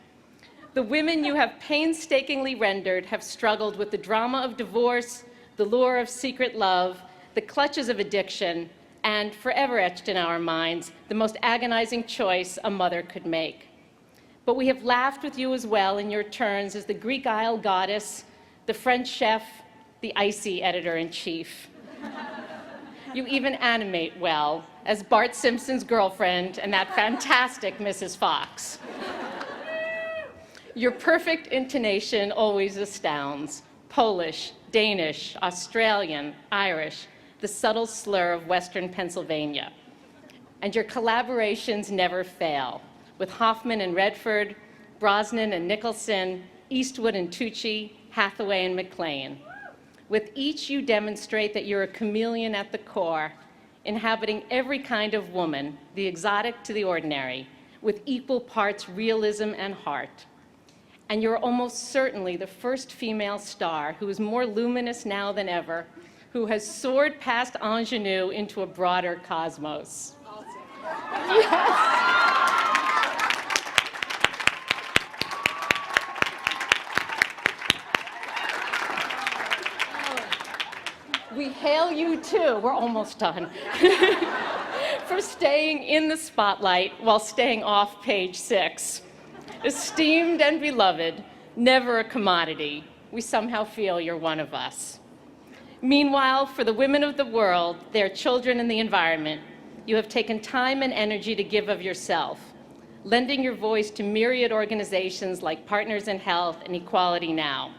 The women you have painstakingly rendered have struggled with the drama of divorce, the lure of secret love, the clutches of addiction, and, forever etched in our minds, the most agonizing choice a mother could make. But we have laughed with you as well in your turns as the Greek Isle goddess, the French chef, the icy editor-in-chief. You even animate well, as Bart Simpson's girlfriend and that fantastic Mrs. Fox. Your perfect intonation always astounds. Polish, Danish, Australian, Irish, the subtle slur of Western Pennsylvania. And your collaborations never fail, with Hoffman and Redford, Brosnan and Nicholson, Eastwood and Tucci, Hathaway and McLean. With each, you demonstrate that you're a chameleon at the core, inhabiting every kind of woman, the exotic to the ordinary, with equal parts realism and heart. And you're almost certainly the first female star who is more luminous now than ever, who has soared past ingenue into a broader cosmos. Yes. We hail you too, we're almost done, for staying in the spotlight while staying off page 6. Esteemed and beloved, never a commodity, we somehow feel you're one of us. Meanwhile, for the women of the world, their children and the environment, you have taken time and energy to give of yourself, lending your voice to myriad organizations like Partners in Health and Equality Now.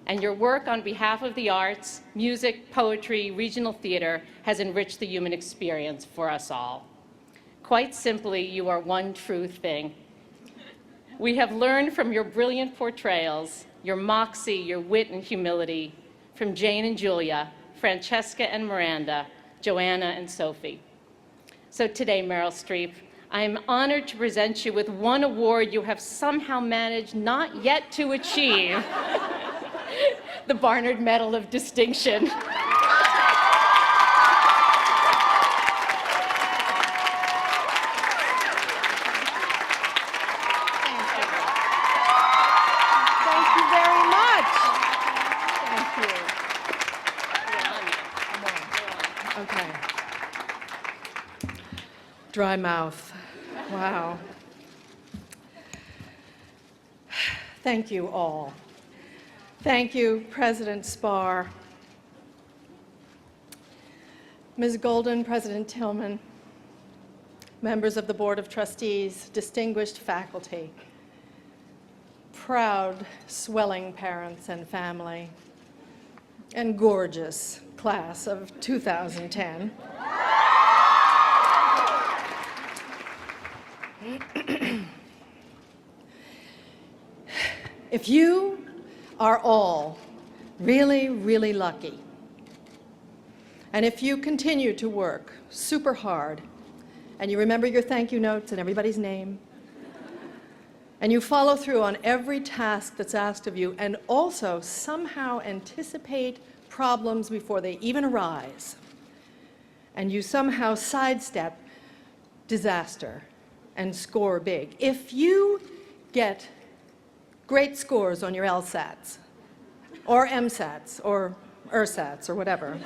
and your work on behalf of the arts, music, poetry, regional theater has enriched the human experience for us all. Quite simply, you are one true thing. We have learned from your brilliant portrayals, your moxie, your wit and humility, from Jane and Julia, Francesca and Miranda, Joanna and Sophie. So today, Meryl Streep, I am honored to present you with one award you have somehow managed not yet to achieve, the Barnard Medal of Distinction. Dry mouth. Wow. Thank you all. Thank you, President Spar, Ms. Golden, President Tillman, members of the Board of Trustees, distinguished faculty, proud, swelling parents and family, and gorgeous class of 2010. If you are all really, really lucky, and if you continue to work super hard, and you remember your thank you notes and everybody's name, and you follow through on every task that's asked of you, and also somehow anticipate problems before they even arise, and you somehow sidestep disaster and score big. If you get great scores on your LSATs, or MSATs, or ERSATs, or whatever,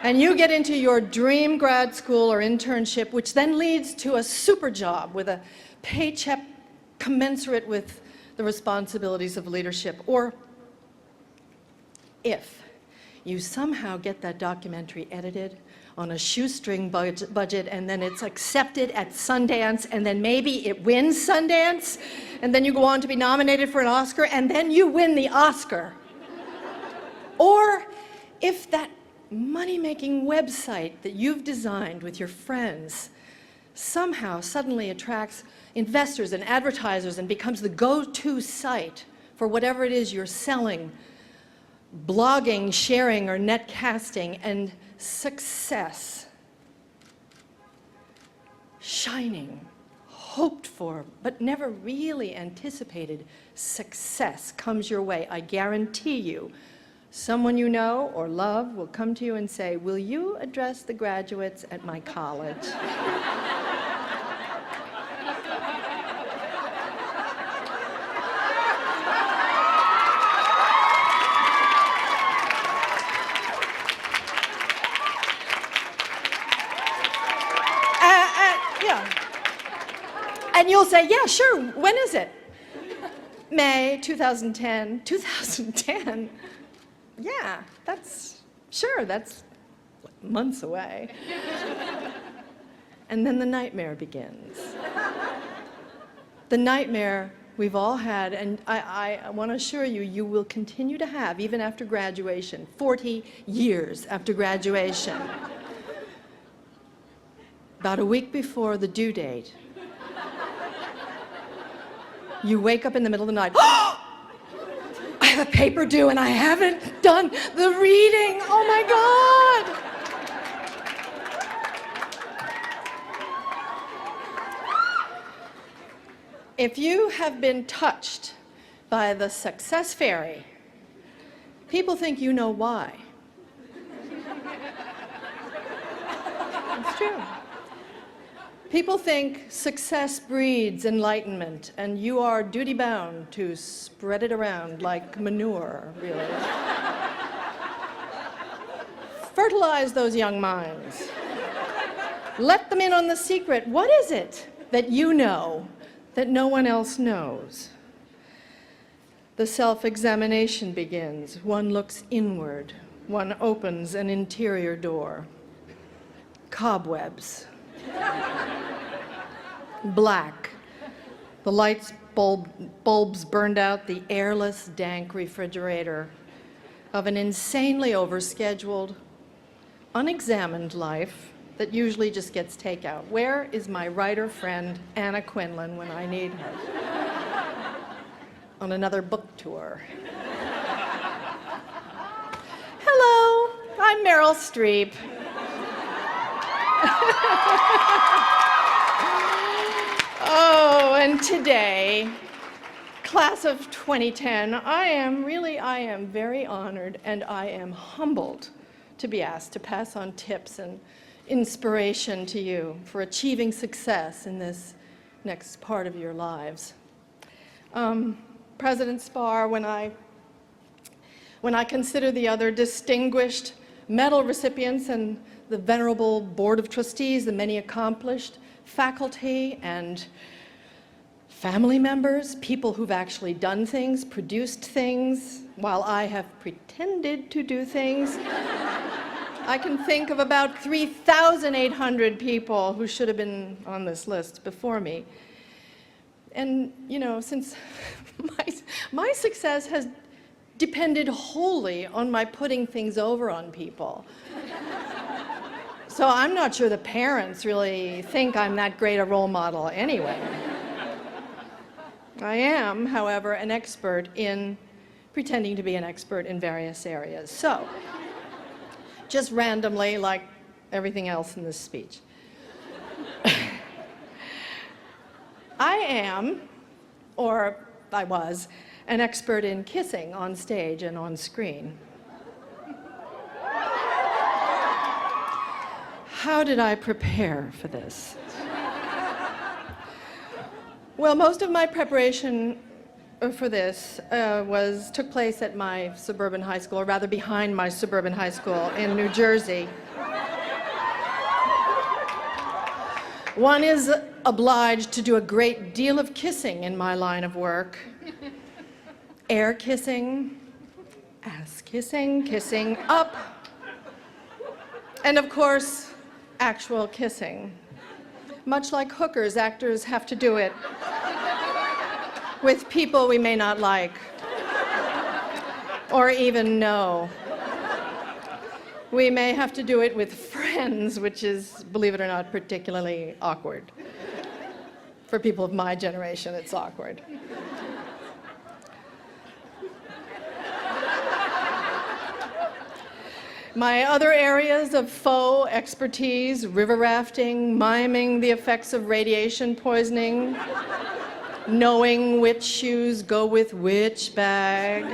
and you get into your dream grad school or internship, which then leads to a super job with a paycheck commensurate with the responsibilities of leadership, or if you somehow get that documentary edited on a shoestring budget, and then it's accepted at Sundance, and then maybe it wins Sundance, and then you go on to be nominated for an Oscar, and then you win the Oscar. Or if that money-making website that you've designed with your friends somehow suddenly attracts investors and advertisers and becomes the go-to site for whatever it is you're selling, blogging, sharing, or netcasting, and success, shining, hoped for, but never really anticipated success comes your way, I guarantee you, someone you know or love will come to you and say, "Will you address the graduates at my college?" And you'll say, "Yeah, sure, when is it?" May 2010. 2010? Yeah, that's months away. And then the nightmare begins. The nightmare we've all had, and I want to assure you, you will continue to have even after graduation, 40 years after graduation. About a week before the due date, you wake up in the middle of the night, "Oh, I have a paper due and I haven't done the reading. Oh my God." If you have been touched by the success fairy, people think you know why. It's true. People think success breeds enlightenment, and you are duty-bound to spread it around like manure, really. Fertilize those young minds. Let them in on the secret. What is it that you know that no one else knows? The self-examination begins. One looks inward. One opens an interior door. Cobwebs. Black. The lights bulbs burned out the airless, dank refrigerator of an insanely overscheduled, unexamined life that usually just gets takeout. Where is my writer friend, Anna Quindlen, when I need her? On another book tour. Hello, I'm Meryl Streep. Oh, and today, class of 2010, I am very honored and I am humbled to be asked to pass on tips and inspiration to you for achieving success in this next part of your lives. President Spar, when I consider the other distinguished medal recipients and the venerable Board of Trustees, the many accomplished faculty and family members, people who've actually done things, produced things, while I have pretended to do things, I can think of about 3,800 people who should have been on this list before me. And, you know, since my success has depended wholly on my putting things over on people. So I'm not sure the parents really think I'm that great a role model anyway. I am, however, an expert in pretending to be an expert in various areas. So, just randomly, like everything else in this speech. I am, or I was, an expert in kissing on stage and on screen. How did I prepare for this? Well, most of my preparation for this took place at my suburban high school, or rather behind my suburban high school in New Jersey. One is obliged to do a great deal of kissing in my line of work. Air kissing, ass kissing, kissing up, and of course, actual kissing. Much like hookers, actors have to do it with people we may not like or even know. We may have to do it with friends, which is, believe it or not, particularly awkward. For people of my generation, it's awkward. My other areas of faux expertise, river rafting, miming the effects of radiation poisoning, knowing which shoes go with which bag,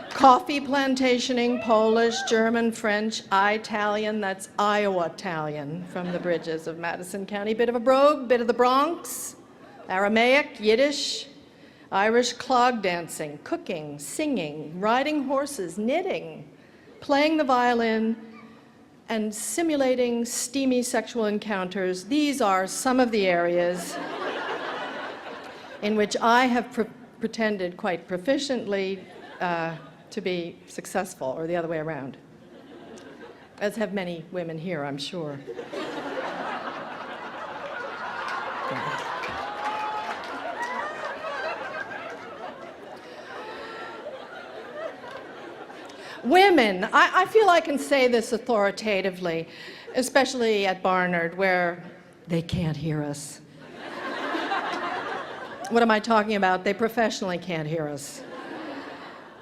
coffee plantationing, Polish, German, French, Italian, that's Iowa-Italian from the bridges of Madison County, bit of a brogue, bit of the Bronx, Aramaic, Yiddish, Irish clog dancing, cooking, singing, riding horses, knitting, playing the violin, and simulating steamy sexual encounters. These are some of the areas in which I have pretended quite proficiently to be successful, or the other way around, as have many women here, I'm sure. Women, I feel I can say this authoritatively, especially at Barnard, where they can't hear us. What am I talking about? They professionally can't hear us.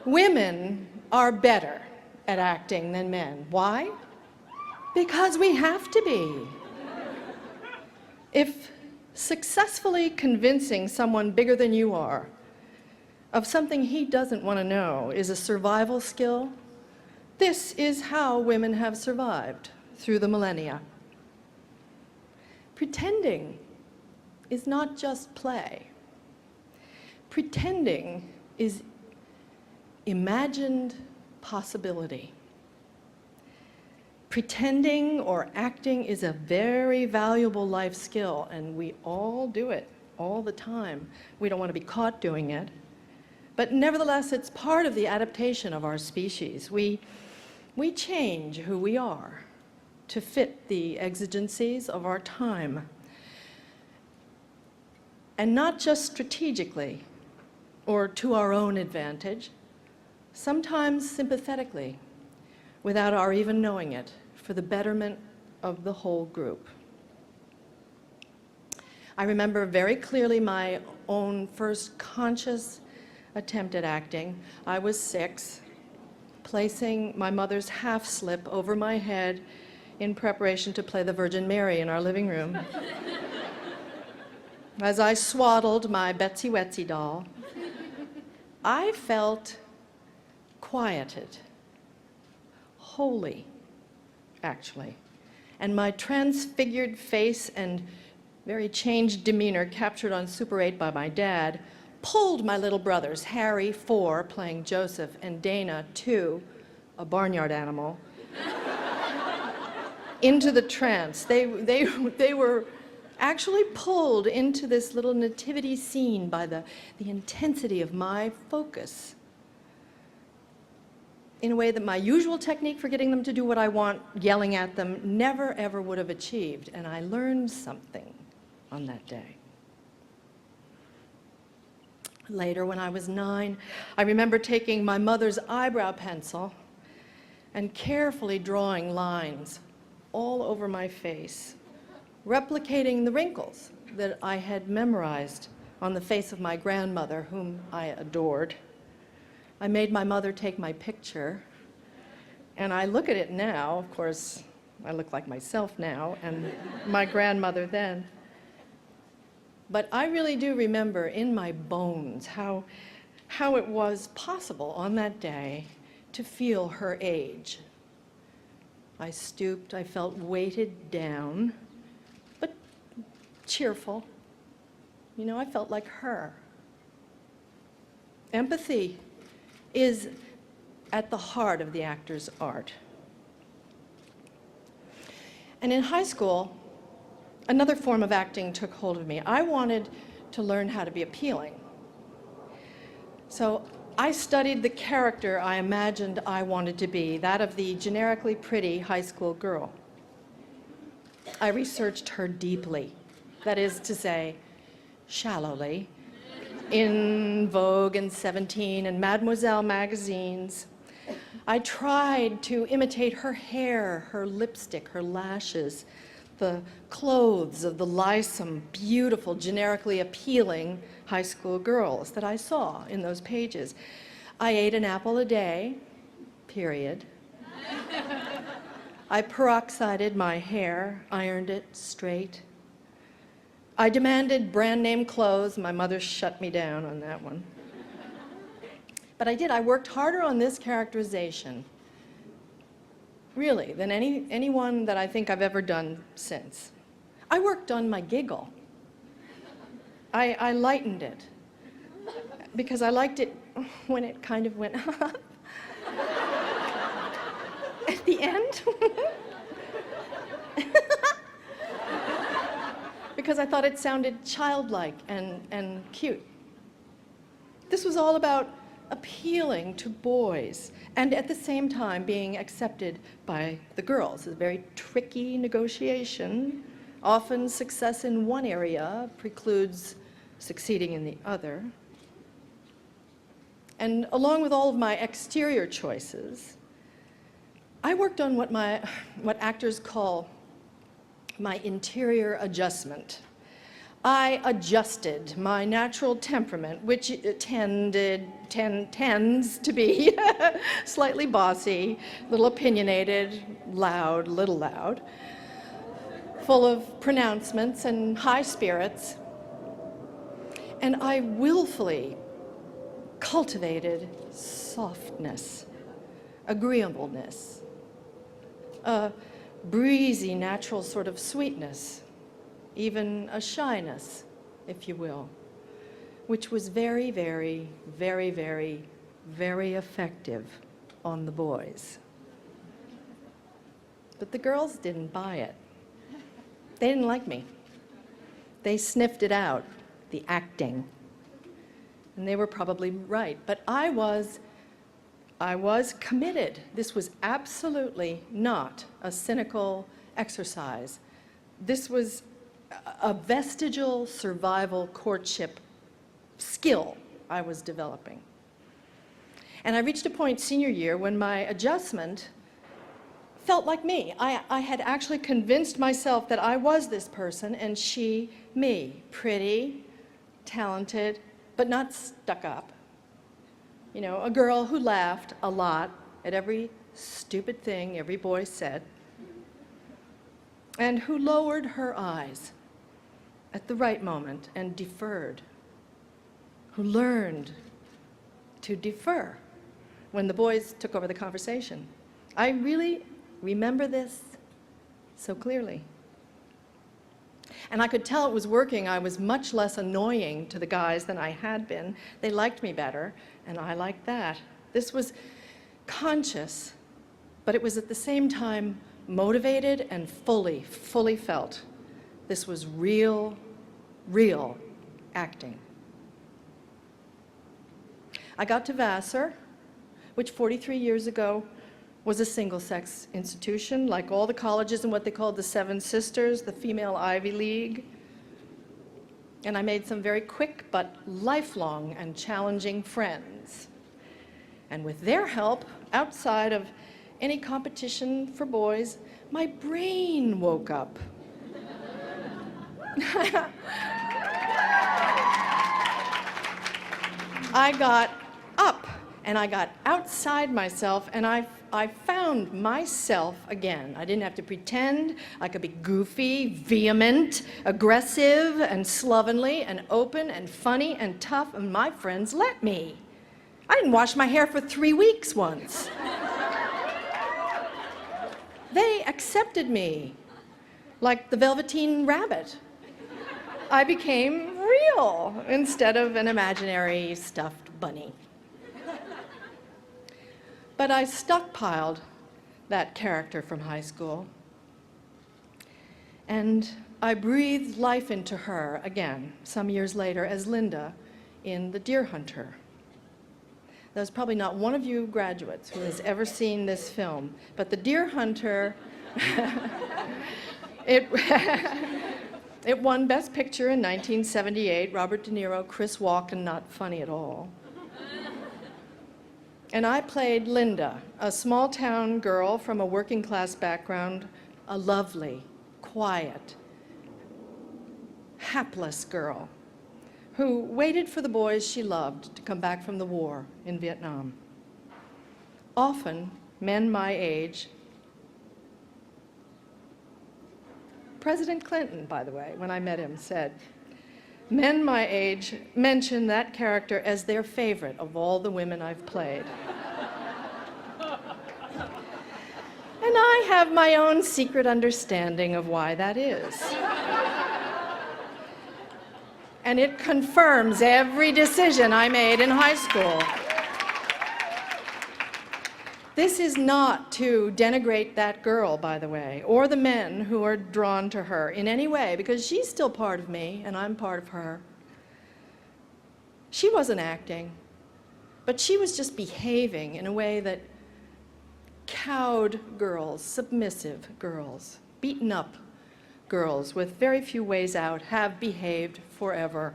Women are better at acting than men. Why? Because we have to be. If successfully convincing someone bigger than you are of something he doesn't want to know is a survival skill, this is how women have survived through the millennia. Pretending is not just play. Pretending is imagined possibility. Pretending or acting is a very valuable life skill, and we all do it all the time. We don't want to be caught doing it, but nevertheless, it's part of the adaptation of our species. We change who we are to fit the exigencies of our time. And not just strategically or to our own advantage, sometimes sympathetically, without our even knowing it, for the betterment of the whole group. I remember very clearly my own first conscious attempt at acting. I was 6, placing my mother's half slip over my head in preparation to play the Virgin Mary in our living room. As I swaddled my Betsy Wetsy doll, I felt quieted, holy, actually. And my transfigured face and very changed demeanor, captured on Super 8 by my dad, pulled my little brothers, Harry, 4, playing Joseph, and Dana, 2, a barnyard animal, into the trance. They were actually pulled into this little nativity scene by the intensity of my focus, in a way that my usual technique for getting them to do what I want, yelling at them, never ever would have achieved. And I learned something on that day. Later, when I was 9, I remember taking my mother's eyebrow pencil and carefully drawing lines all over my face, replicating the wrinkles that I had memorized on the face of my grandmother, whom I adored. I made my mother take my picture, and I look at it now. Of course, I look like myself now, and my grandmother then. But I really do remember in my bones how it was possible on that day to feel her age. I stooped, I felt weighted down, but cheerful. You know, I felt like her. Empathy is at the heart of the actor's art. And in high school, another form of acting took hold of me. I wanted to learn how to be appealing. So I studied the character I imagined I wanted to be, that of the generically pretty high school girl. I researched her deeply, that is to say, shallowly, in Vogue and 17 and Mademoiselle magazines. I tried to imitate her hair, her lipstick, her lashes, the clothes of the lissome, beautiful, generically appealing high school girls that I saw in those pages. I ate an apple a day, period. I peroxided my hair, ironed it straight. I demanded brand name clothes. My mother shut me down on that one. But I did. I worked harder on this characterization, really, than anyone that I think I've ever done since. I worked on my giggle. I lightened it because I liked it when it kind of went up at the end. Because I thought it sounded childlike and cute. This was all about appealing to boys and at the same time being accepted by the girls. It's a very tricky negotiation. Often success in one area precludes succeeding in the other. And along with all of my exterior choices, I worked on what actors call my interior adjustment. I adjusted my natural temperament, which tends to be slightly bossy, little opinionated, loud, little loud, full of pronouncements and high spirits. And I willfully cultivated softness, agreeableness, a breezy, natural sort of sweetness, even a shyness, if you will, which was very, very, very, very, very effective on the boys. But the girls didn't buy it. They didn't like me. They sniffed it out, the acting. And they were probably right. But I was committed. This was absolutely not a cynical exercise. This was a vestigial survival courtship skill I was developing. And I reached a point senior year when my adjustment felt like me. I had actually convinced myself that I was this person and she me. Pretty, talented, but not stuck up. You know, a girl who laughed a lot at every stupid thing every boy said, and who lowered her eyes at the right moment and deferred, who learned to defer when the boys took over the conversation. I really remember this so clearly. And I could tell it was working. I was much less annoying to the guys than I had been. They liked me better, and I liked that. This was conscious, but it was at the same time motivated and fully felt. This was real acting. I got to Vassar, which 43 years ago was a single-sex institution, like all the colleges in what they called the Seven Sisters, the female Ivy League. And I made some very quick but lifelong and challenging friends. And with their help, outside of any competition for boys, my brain woke up. I got up and I got outside myself and I found myself again. I didn't have to pretend. I could be goofy, vehement, aggressive, and slovenly, and open, and funny, and tough, and my friends let me. I didn't wash my hair for 3 weeks once. They accepted me like the Velveteen Rabbit. I became real instead of an imaginary stuffed bunny. But I stockpiled that character from high school, and I breathed life into her again some years later as Linda in The Deer Hunter. There's probably not one of you graduates who has ever seen this film, but The Deer Hunter, it won Best Picture in 1978, Robert De Niro, Chris Walken, not funny at all. And I played Linda, a small-town girl from a working-class background, a lovely, quiet, hapless girl who waited for the boys she loved to come back from the war in Vietnam. Often, men my age, President Clinton, by the way, when I met him, said, men my age mention that character as their favorite of all the women I've played. And I have my own secret understanding of why that is. And it confirms every decision I made in high school. This is not to denigrate that girl, by the way, or the men who are drawn to her in any way, because she's still part of me and I'm part of her. She wasn't acting, but she was just behaving in a way that cowed girls, submissive girls, beaten up girls with very few ways out have behaved forever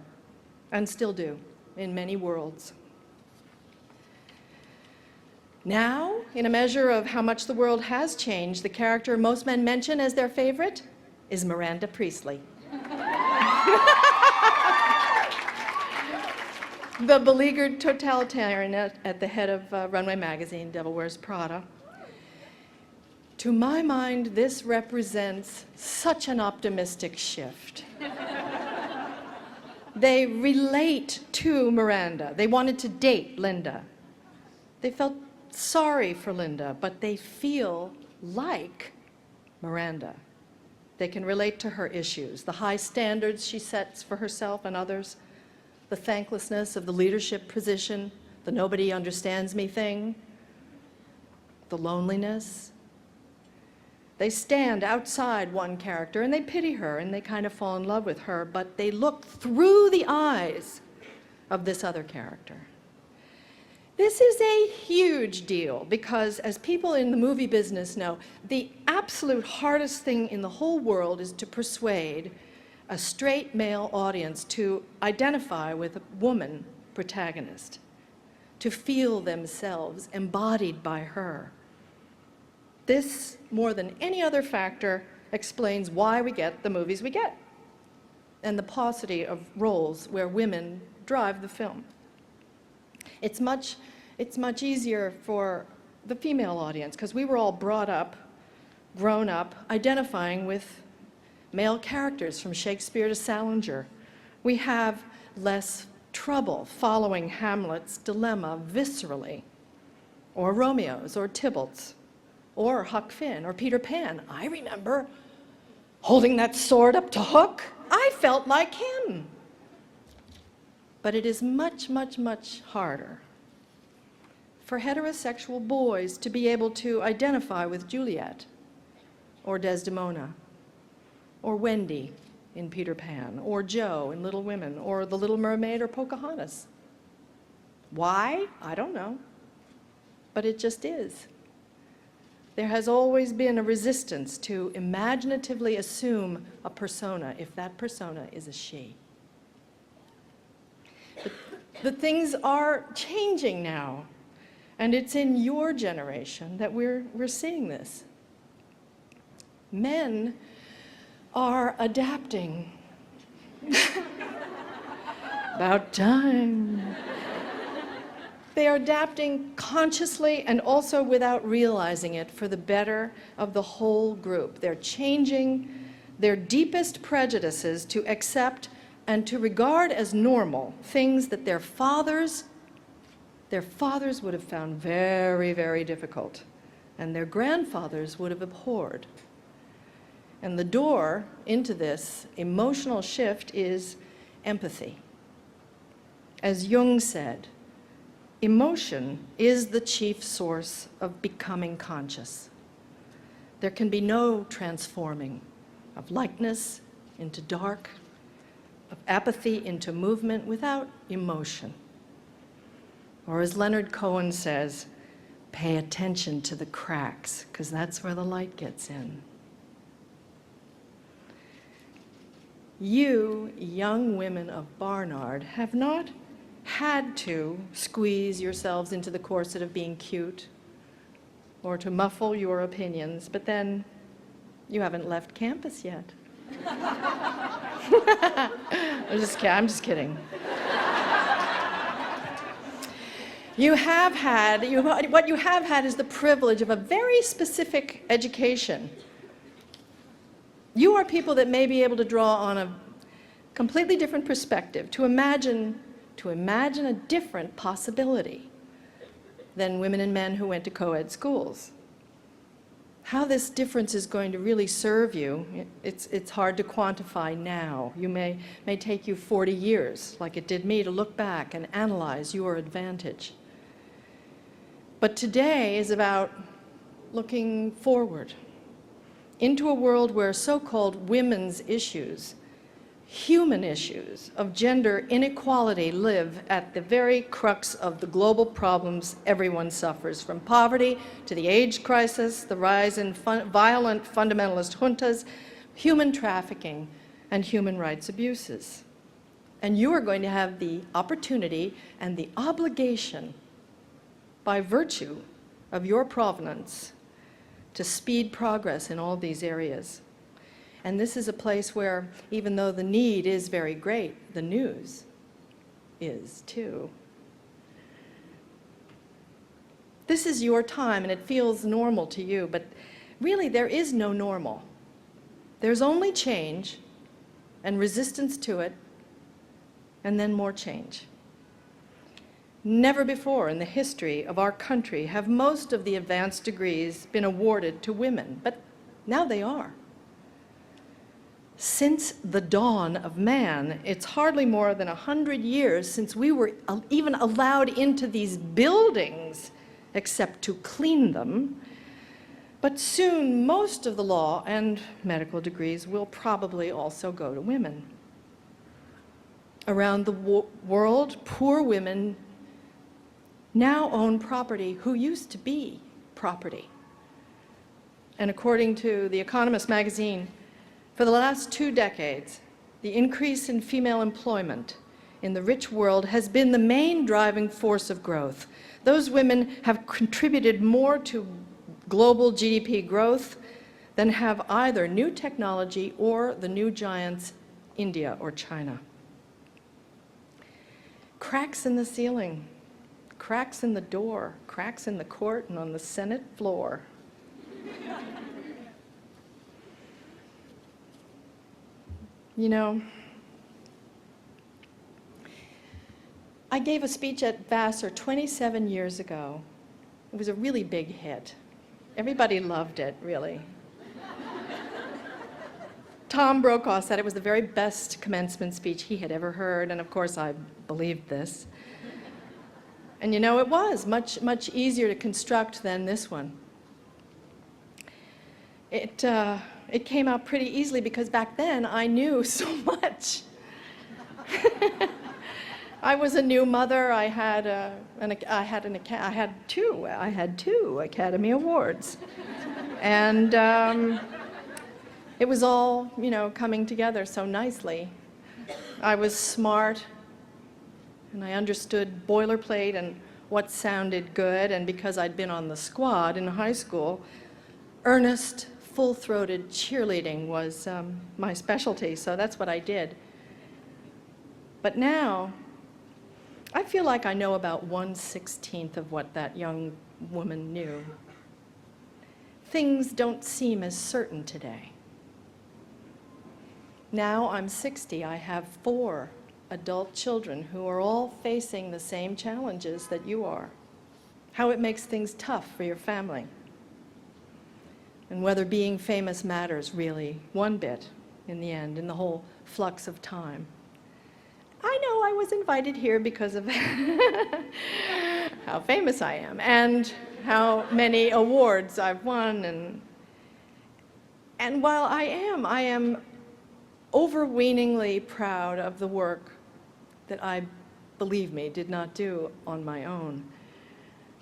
and still do in many worlds. Now, in a measure of how much the world has changed, the character most men mention as their favorite is Miranda Priestly. The beleaguered totalitarian at the head of Runway magazine, Devil Wears Prada. To my mind, this represents such an optimistic shift. They relate to Miranda. They wanted to date Linda. They felt sorry for Linda, but they feel like Miranda. They can relate to her issues, the high standards she sets for herself and others, the thanklessness of the leadership position, the nobody understands me thing, the loneliness. They stand outside one character and they pity her and they kind of fall in love with her, but they look through the eyes of this other character. This is a huge deal because, as people in the movie business know, the absolute hardest thing in the whole world is to persuade a straight male audience to identify with a woman protagonist, to feel themselves embodied by her. This, more than any other factor, explains why we get the movies we get and the paucity of roles where women drive the film. It's much easier for the female audience because we were all brought up, grown up, identifying with male characters from Shakespeare to Salinger. We have less trouble following Hamlet's dilemma viscerally, or Romeo's, or Tybalt's, or Huck Finn, or Peter Pan. I remember holding that sword up to Hook. I felt like him. But it is much, much, much harder for heterosexual boys to be able to identify with Juliet, or Desdemona, or Wendy in Peter Pan, or Joe in Little Women, or The Little Mermaid, or Pocahontas. Why? I don't know. But it just is. There has always been a resistance to imaginatively assume a persona if that persona is a she. But things are changing now, and it's in your generation that we're seeing this. Men are adapting. About time. They are adapting consciously and also without realizing it for the better of the whole group. They're changing their deepest prejudices to accept and to regard as normal things that their fathers would have found very, very difficult, and their grandfathers would have abhorred. And the door into this emotional shift is empathy. As Jung said, emotion is the chief source of becoming conscious. There can be no transforming of likeness into dark, of apathy into movement without emotion. Or as Leonard Cohen says, pay attention to the cracks, because that's where the light gets in. You, young women of Barnard, have not had to squeeze yourselves into the corset of being cute or to muffle your opinions, but then you haven't left campus yet. I'm just kidding. What you have had is the privilege of a very specific education. You are people that may be able to draw on a completely different perspective, to imagine a different possibility than women and men who went to co-ed schools. How this difference is going to really serve you, it's hard to quantify now. You may take you 40 years, like it did me, to look back and analyze your advantage. But today is about looking forward into a world where so-called women's issues, human issues of gender inequality live at the very crux of the global problems everyone suffers, from poverty to the AIDS crisis, the rise in violent fundamentalist juntas, human trafficking, and human rights abuses. And you are going to have the opportunity and the obligation, by virtue of your provenance, to speed progress in all these areas. And this is a place where, even though the need is very great, the news is too. This is your time, and it feels normal to you, but really there is no normal. There's only change and resistance to it, and then more change. Never before in the history of our country have most of the advanced degrees been awarded to women, but now they are. Since the dawn of man, it's hardly more than 100 years since we were even allowed into these buildings except to clean them. But soon, most of the law and medical degrees will probably also go to women. Around the world, poor women now own property who used to be property. And according to The Economist magazine, for the last 2 decades, The increase in female employment in the rich world has been the main driving force of growth. Those women have contributed more to global GDP growth than have either new technology or the new giants, India or China. Cracks in the ceiling, cracks in the door, cracks in the court and on the Senate floor. You know, I gave a speech at Vassar 27 years ago. It was a really big hit. Everybody loved it, really. Tom Brokaw said it was the very best commencement speech he had ever heard, and of course I believed this. And you know, it was much easier to construct than this one. It came out pretty easily because back then I knew so much. I was a new mother. I had two Academy Awards, and it was all, you know, coming together so nicely. I was smart, and I understood boilerplate and what sounded good. And because I'd been on the squad in high school, earnest, full-throated cheerleading was my specialty. So that's what I did. But now, I feel like I know about 1/16 of what that young woman knew. Things don't seem as certain today. Now I'm 60. I have 4 adult children who are all facing the same challenges that you are. How it makes things tough for your family. And whether being famous matters really one bit in the end, in the whole flux of time. I know I was invited here because of how famous I am and how many awards I've won. And while I am overweeningly proud of the work that I, believe me, did not do on my own,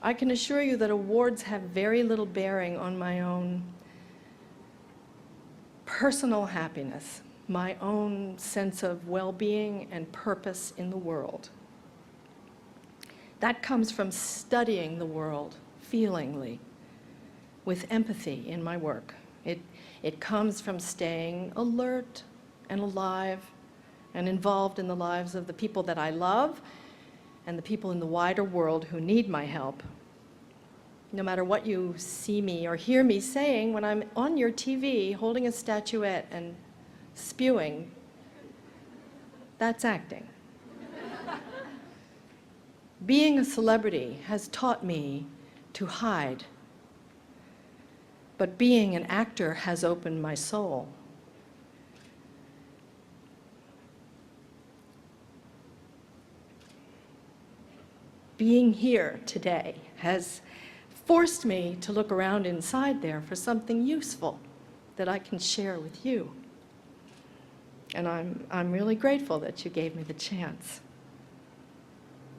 I can assure you that awards have very little bearing on my own personal happiness, my own sense of well-being and purpose in the world. That comes from studying the world feelingly, with empathy in my work. It comes from staying alert and alive and involved in the lives of the people that I love and the people in the wider world who need my help. No matter what you see me or hear me saying when I'm on your TV holding a statuette and spewing, that's acting. Being a celebrity has taught me to hide, but being an actor has opened my soul. Being here today has forced me to look around inside there for something useful that I can share with you. And I'm really grateful that you gave me the chance.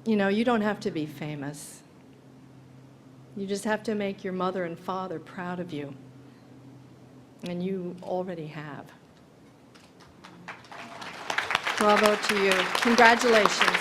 You know, you don't have to be famous. You just have to make your mother and father proud of you. And you already have. Bravo to you. Congratulations.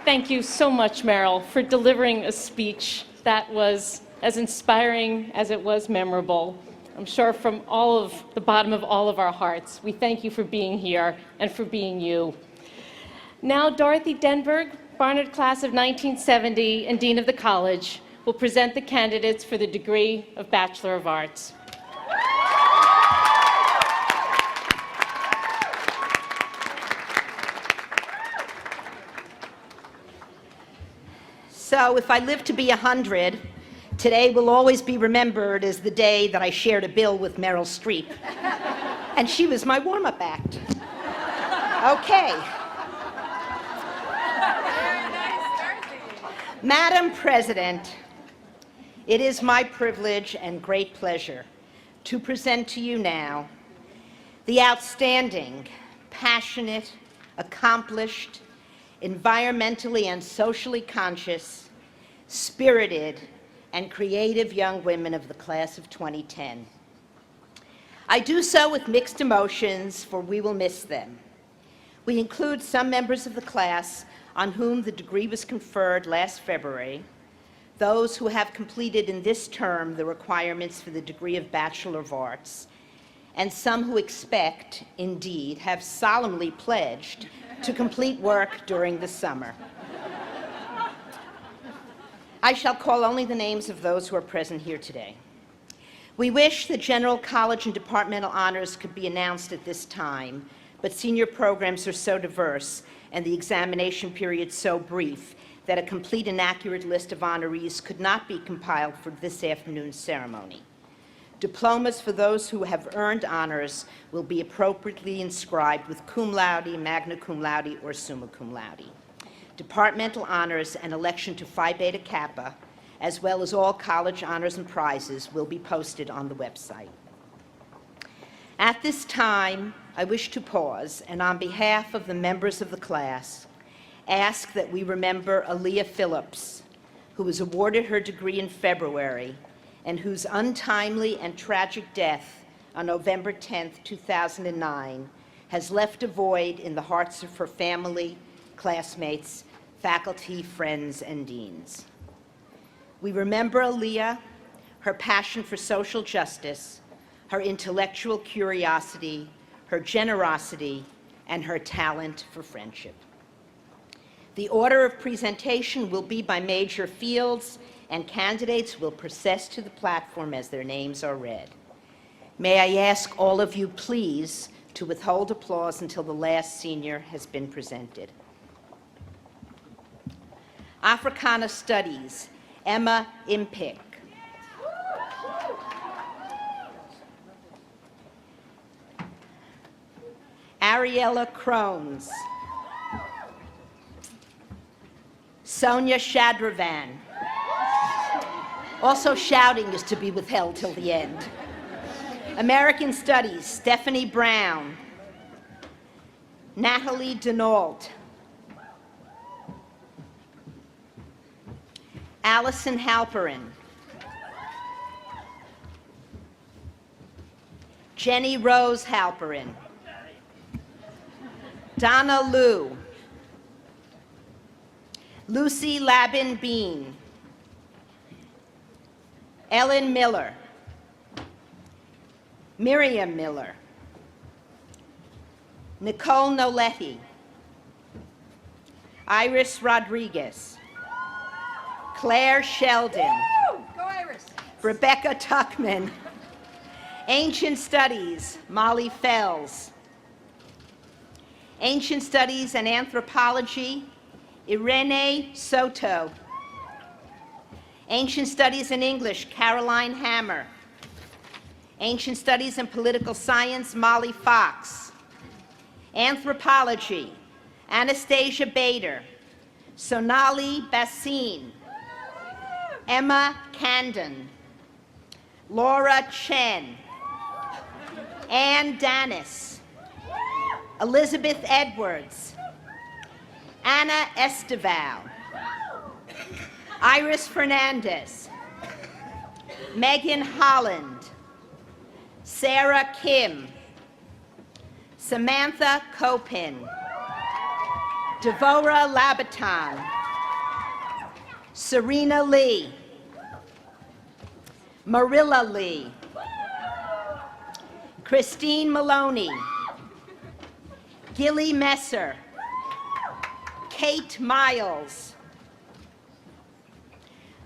Thank you so much, Meryl, for delivering a speech that was as inspiring as it was memorable. I'm sure from the bottom of all of our hearts, we thank you for being here and for being you. Now, Dorothy Denberg, Barnard class of 1970 and Dean of the College, will present the candidates for the degree of Bachelor of Arts. So if I live to be 100, today will always be remembered as the day that I shared a bill with Meryl Streep. And she was my warm-up act. Okay. Madam President, it is my privilege and great pleasure to present to you now the outstanding, passionate, accomplished, environmentally and socially conscious, spirited, and creative young women of the class of 2010. I do so with mixed emotions, for we will miss them. We include some members of the class on whom the degree was conferred last February, those who have completed in this term the requirements for the degree of Bachelor of Arts, and some who expect, indeed, have solemnly pledged to complete work during the summer. I shall call only the names of those who are present here today. We wish the general college and departmental honors could be announced at this time, but senior programs are so diverse and the examination period so brief that a complete and accurate list of honorees could not be compiled for this afternoon's ceremony. Diplomas for those who have earned honors will be appropriately inscribed with cum laude, magna cum laude, or summa cum laude. Departmental honors and election to Phi Beta Kappa, as well as all college honors and prizes, will be posted on the website. At this time, I wish to pause and, on behalf of the members of the class, ask that we remember Aaliyah Phillips, who was awarded her degree in February and whose untimely and tragic death on November 10, 2009, has left a void in the hearts of her family, classmates, faculty, friends, and deans. We remember Aaliyah, her passion for social justice, her intellectual curiosity, her generosity, and her talent for friendship. The order of presentation will be by major fields, and candidates will process to the platform as their names are read. May I ask all of you, please, to withhold applause until the last senior has been presented. Africana Studies, Emma Impick. Ariella Crones. Sonia Shadravan. Also, shouting is to be withheld till the end. American Studies, Stephanie Brown. Natalie Denault. Allison Halperin. Jenny Rose Halperin. Donna Liu. Lucy Labin Bean. Ellen Miller. Miriam Miller. Nicole Noletti. Iris Rodriguez. Claire Sheldon. Go Iris! Rebecca Tuckman. Ancient Studies, Molly Fells. Ancient Studies and Anthropology, Irene Soto. Ancient Studies in English, Caroline Hammer. Ancient Studies and Political Science, Molly Fox. Anthropology, Anastasia Bader. Sonali Bassin. Emma Candon. Laura Chen. Ann Danis. Elizabeth Edwards. Anna Estival. Iris Fernandez. Megan Holland. Sarah Kim. Samantha Copin. Devora Labaton. Serena Lee. Marilla Lee. Christine Maloney. Gilly Messer. Kate Miles.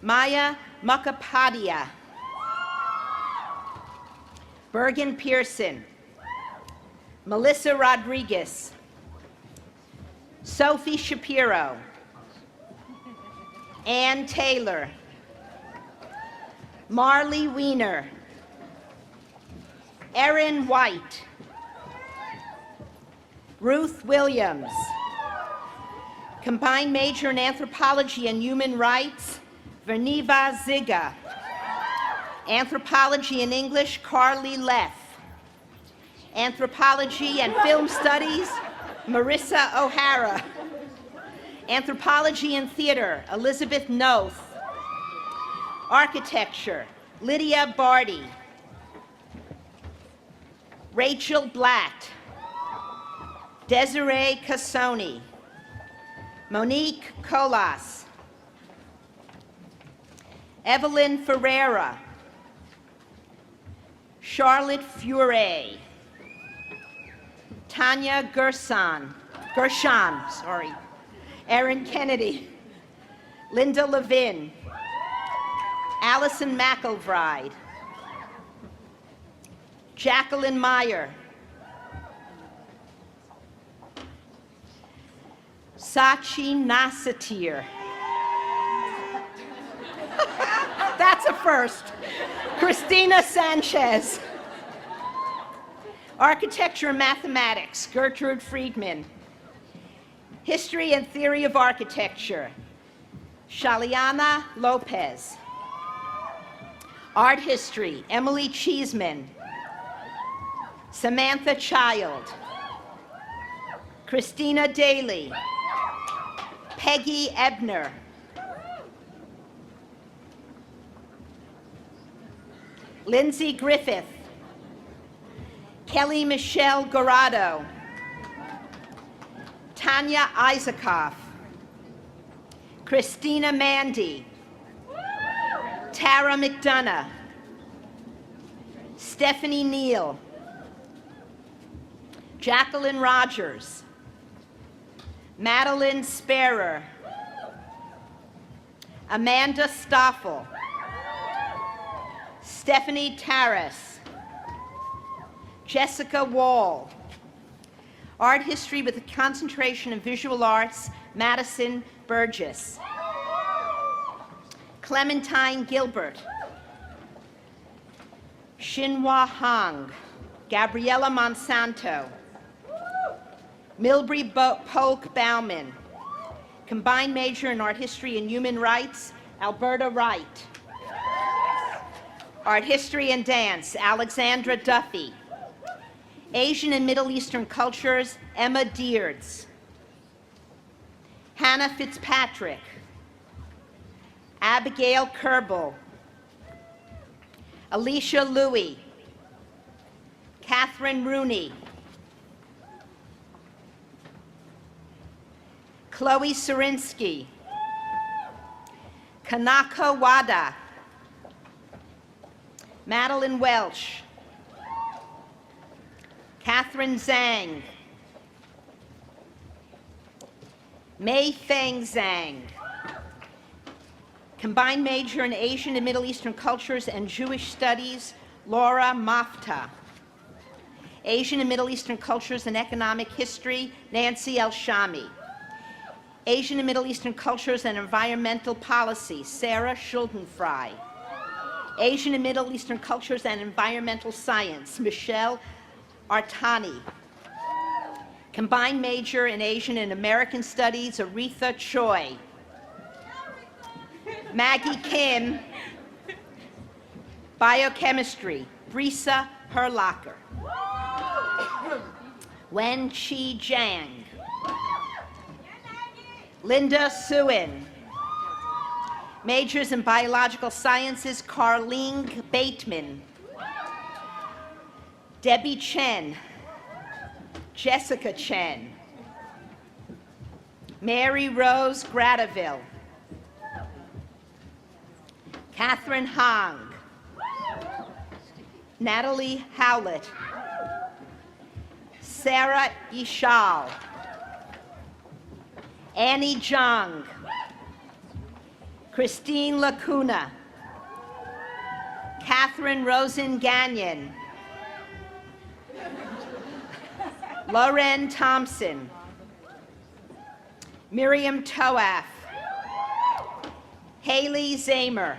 Maya Mukhapadia. Bergen Pearson. Melissa Rodriguez. Sophie Shapiro. Ann Taylor. Marley Weiner. Erin White. Ruth Williams. Combined major in Anthropology and Human Rights, Verniva Ziga. Anthropology and English, Carly Leff. Anthropology and Film Studies, Marissa O'Hara. Anthropology and Theater, Elizabeth Noth. Architecture, Lydia Barty. Rachel Blatt. Desiree Cassoni. Monique Colas. Evelyn Ferreira. Charlotte Fure. Tanya Gershon, Erin Kennedy. Linda Levin. Allison McElbride. Jacqueline Meyer. Sachi Nasatir. That's a first. Christina Sanchez. Architecture and Mathematics, Gertrude Friedman. History and Theory of Architecture, Shaliana Lopez. Art History, Emily Cheeseman. Samantha Child. Christina Daly. Peggy Ebner. Lindsay Griffith. Kelly Michelle Gorado. Tanya Isaacoff. Christina Mandy. Tara McDonough. Stephanie Neal. Jacqueline Rogers. Madeline Sparer. Amanda Stoffel. Stephanie Taras. Jessica Wall. Art History with a concentration in Visual Arts, Madison Burgess. Clementine Gilbert. Xinhua Hong. Gabriela Monsanto. Milbury Polk Bauman. Combined major in Art History and Human Rights, Alberta Wright. Art History and Dance, Alexandra Duffy. Asian and Middle Eastern Cultures, Emma Deards. Hannah Fitzpatrick. Abigail Kerbel. Alicia Louie. Catherine Rooney. Chloe Surinsky. Kanaka Wada. Madeline Welch. Catherine Zhang. Mei Feng Zhang. Combined major in Asian and Middle Eastern Cultures and Jewish Studies, Laura Mafta. Asian and Middle Eastern Cultures and Economic History, Nancy El-Shami. Asian and Middle Eastern Cultures and Environmental Policy, Sarah Schuldenfrei. Asian and Middle Eastern Cultures and Environmental Science, Michelle Artani. Combined major in Asian and American Studies, Aretha Choi. Maggie Kim. Biochemistry, Brisa Herlacher. Wen Chi Jiang. Linda Suen. Majors in Biological Sciences, Carleen Bateman. Debbie Chen. Jessica Chen. Mary Rose Gradaville. Catherine Hong. Natalie Howlett. Sarah Ishal. Annie Zhang. Christine Lacuna. Catherine Rosen Gagnon. Lauren Thompson. Miriam Toaf. Haley Zamer.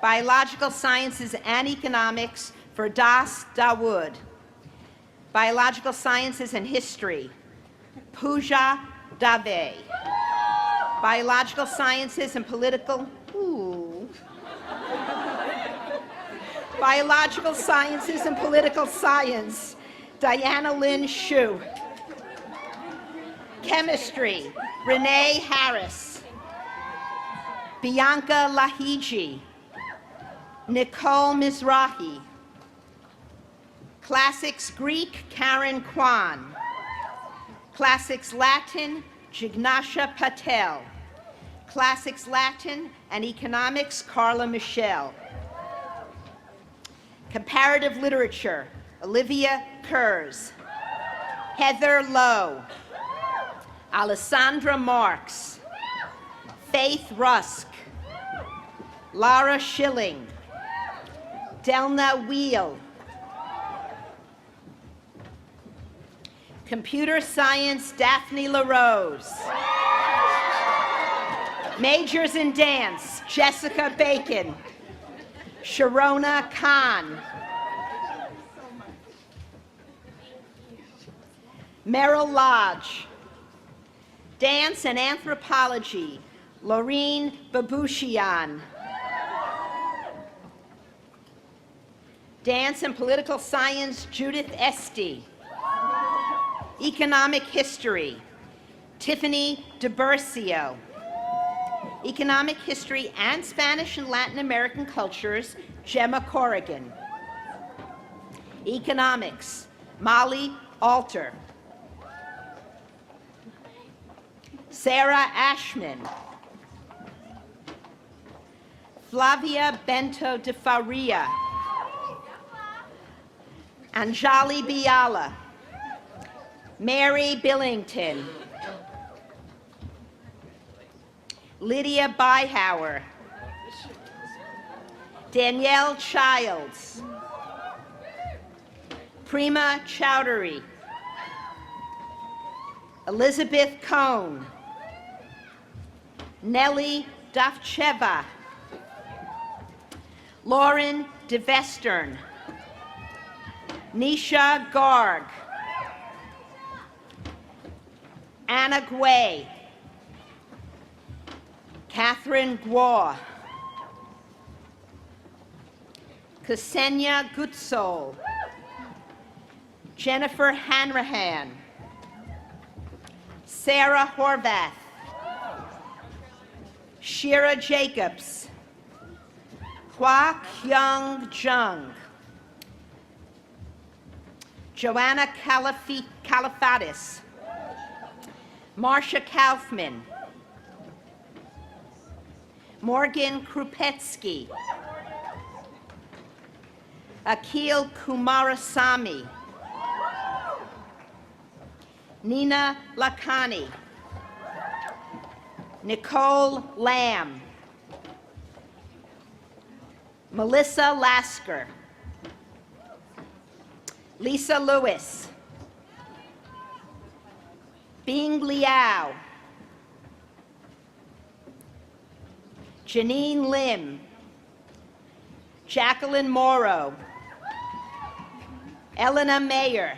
Biological Sciences and Economics, Firdas Dawood. Biological Sciences and History, Pooja Dave. Biological Sciences and Political, Biological Sciences and Political Science, Diana Lynn Shue. Chemistry, Renee Harris. Bianca Lahiji. Nicole Mizrahi. Classics Greek, Karen Kwan. Classics Latin, Jignasha Patel. Classics Latin and Economics, Carla Michelle. Comparative Literature, Olivia Kurz. Heather Lowe. Alessandra Marks. Faith Rusk. Lara Schilling. Delna Wheel. Computer Science, Daphne LaRose. Majors in Dance, Jessica Bacon. Sharona Khan. Merrill Lodge. Dance and Anthropology, Laureen Babushian. Dance and Political Science, Judith Esty. Economic History, Tiffany DeBercio. Economic History and Spanish and Latin American Cultures, Gemma Corrigan. Economics, Molly Alter. Sarah Ashman. Flavia Bento de Faria. Anjali Biala. Mary Billington. Lydia Byhauer. Danielle Childs. Prima Chowdhury. Elizabeth Cohn. Nellie Dafcheva. Lauren DeVestern. Nisha Garg. Anna Guay. Catherine Guo. Ksenia Gutsol. Jennifer Hanrahan. Sarah Horvath. Shira Jacobs. Hua Kyung Jung. Joanna Califatis. Marcia Kaufman. Morgan Krupetsky. Akhil Kumarasamy. Nina Lakhani. Nicole Lamb. Melissa Lasker. Lisa Lewis. Bing Liao. Janine Lim. Jacqueline Morrow. Elena Mayer.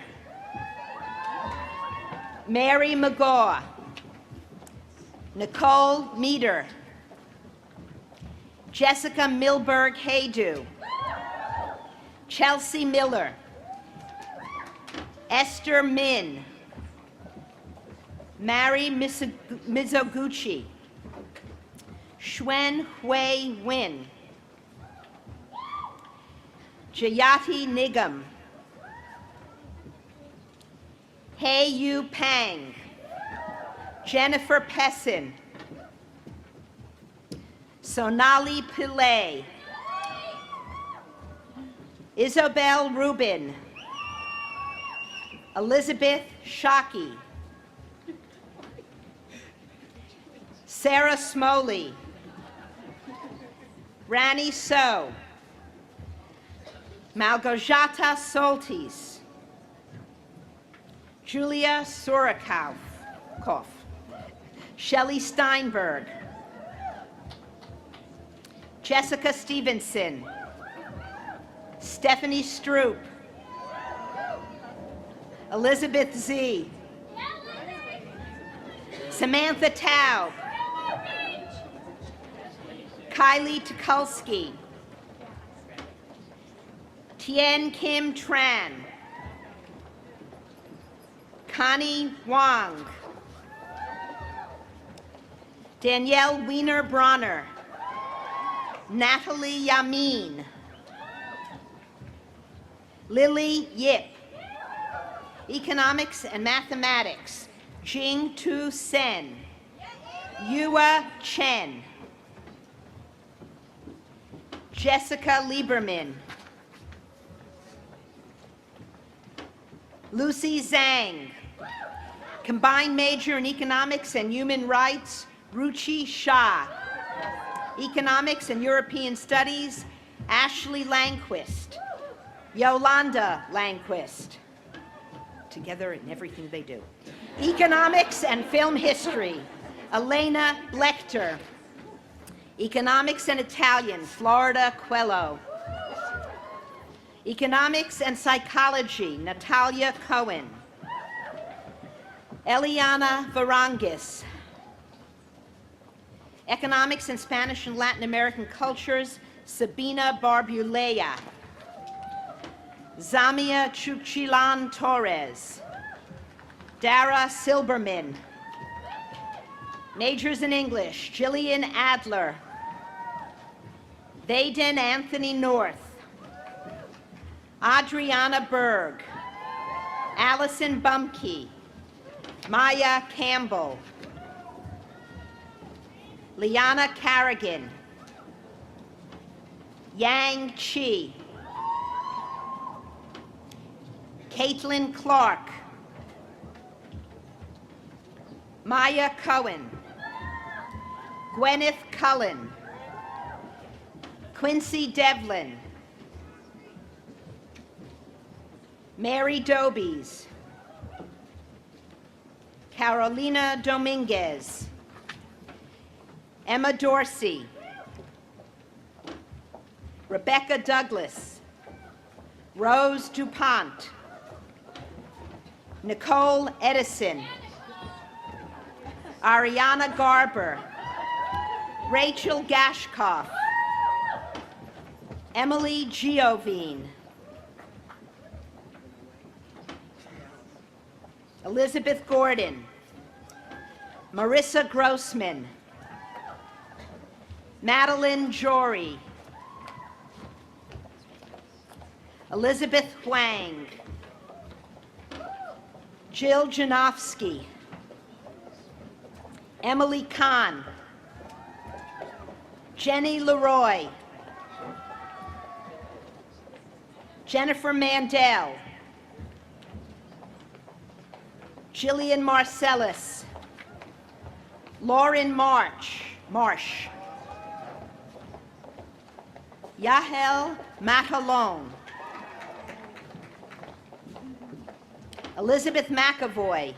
Mary McGaw. Nicole Meter. Jessica Milberg Haydu. Chelsea Miller. Esther Min. Mary Mizoguchi. Shwen Hui Win. Jayati Nigam. Hei Yu Pang. Jennifer Pessin. Sonali Pillay. Isabel Rubin. Elizabeth Shockey. Sarah Smoley. Rani So. Malgorzata Soltis. Julia Surikoff. Shelley Steinberg. Jessica Stevenson. Stephanie Stroop. Elizabeth Z. Samantha Taub. Kylie Tukulski, Tien Kim Tran, Connie Wang, Danielle Wiener Bronner, Natalie Yamin, Lily Yip, Economics and Mathematics, Jing Tu Sen, Yua Chen, Jessica Lieberman, Lucy Zhang, combined major in Economics and Human Rights, Ruchi Shah, Economics and European Studies, Ashley Langquist, Yolanda Langquist, together in everything they do. Economics and Film History, Elena Blechter. Economics and Italian, Florida Quello. Economics and Psychology, Natalia Cohen. Eliana Varangis. Economics and Spanish and Latin American Cultures, Sabina Barbulea. Zamia Chuchilan Torres. Dara Silberman. Majors in English, Jillian Adler. Vaden Anthony North. Adriana Berg. Allison Bumke. Maya Campbell. Liana Carrigan. Yang Chi. Caitlin Clark. Maya Cohen. Gwyneth Cullen. Quincy Devlin. Mary Dobies. Carolina Dominguez. Emma Dorsey. Rebecca Douglas. Rose DuPont. Nicole Edison. Ariana Garber. Rachel Gashkoff. Emily Giovine. Elizabeth Gordon. Marissa Grossman. Madeline Jory. Elizabeth Huang. Jill Janofsky. Emily Kahn. Jenny Leroy. Jennifer Mandel. Jillian Marcellus. Lauren Marsh. Yahel Matalone. Elizabeth McAvoy.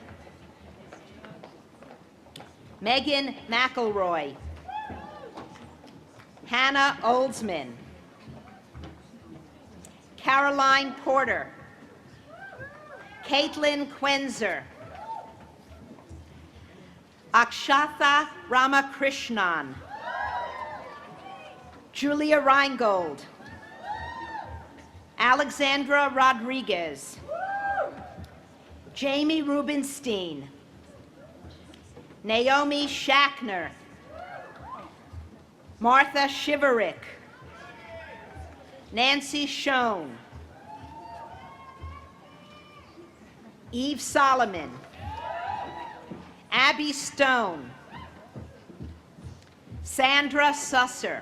Megan McElroy. Hannah Oldsman. Caroline Porter. Caitlin Quenzer. Akshatha Ramakrishnan. Julia Reingold. Alexandra Rodriguez. Jamie Rubenstein. Naomi Shackner. Martha Shiverick. Nancy Schoen. Eve Solomon. Abby Stone. Sandra Susser.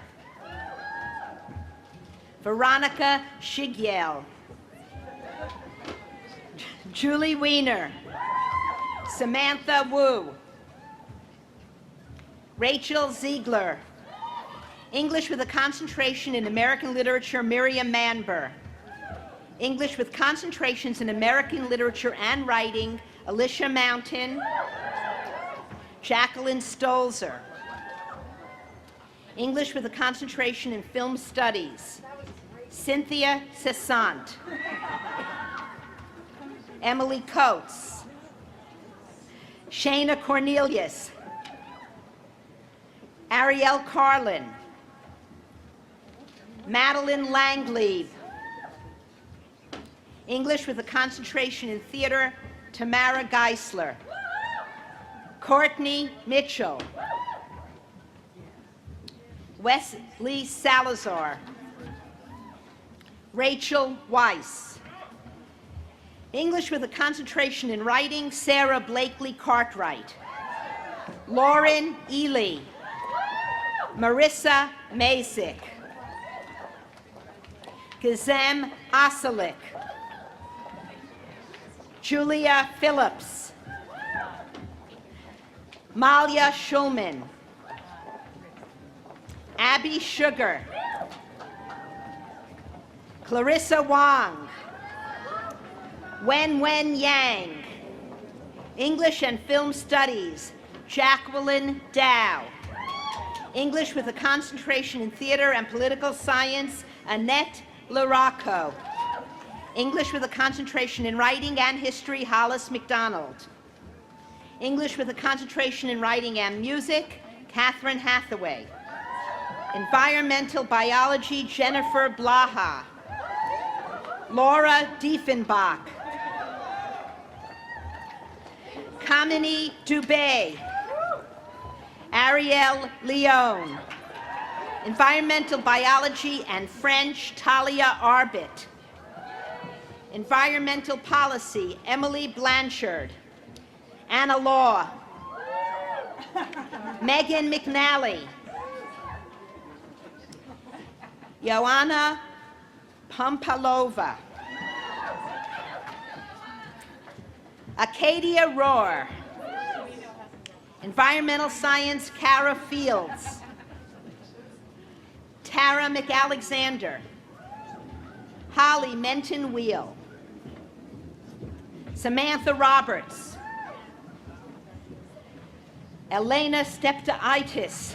Veronica Shigyel. Julie Weiner. Samantha Wu. Rachel Ziegler. English with a concentration in American literature, Miriam Manber. English with concentrations in American literature and writing, Alicia Mountain. Jacqueline Stolzer. English with a concentration in film studies, Cynthia Cessant. Emily Coates. Shana Cornelius. Ariel Carlin. Madeline Langley. English with a concentration in theater, Tamara Geisler. Courtney Mitchell. Wesley Salazar. Rachel Weiss. English with a concentration in writing, Sarah Blakely Cartwright. Lauren Ely. Marissa Masick. Gizem Asalik. Julia Phillips. Malia Schulman. Abby Sugar. Clarissa Wang. Wen Yang. English and Film Studies, Jacqueline Dow. English with a concentration in theater and political science, Annette Larocco. English with a concentration in writing and history, Hollis McDonald. English with a concentration in writing and music, Catherine Hathaway. Environmental biology, Jennifer Blaha. Laura Diefenbach. Kamini Dubé. Ariel Leon. Environmental biology and French, Talia Arbit. Environmental policy, Emily Blanchard. Anna Law. Megan McNally. Joanna Pampalova. Acadia Rohr. Environmental science, Kara Fields. Tara McAlexander. Holly Menton Wheel. Samantha Roberts. Elena Steptaitis.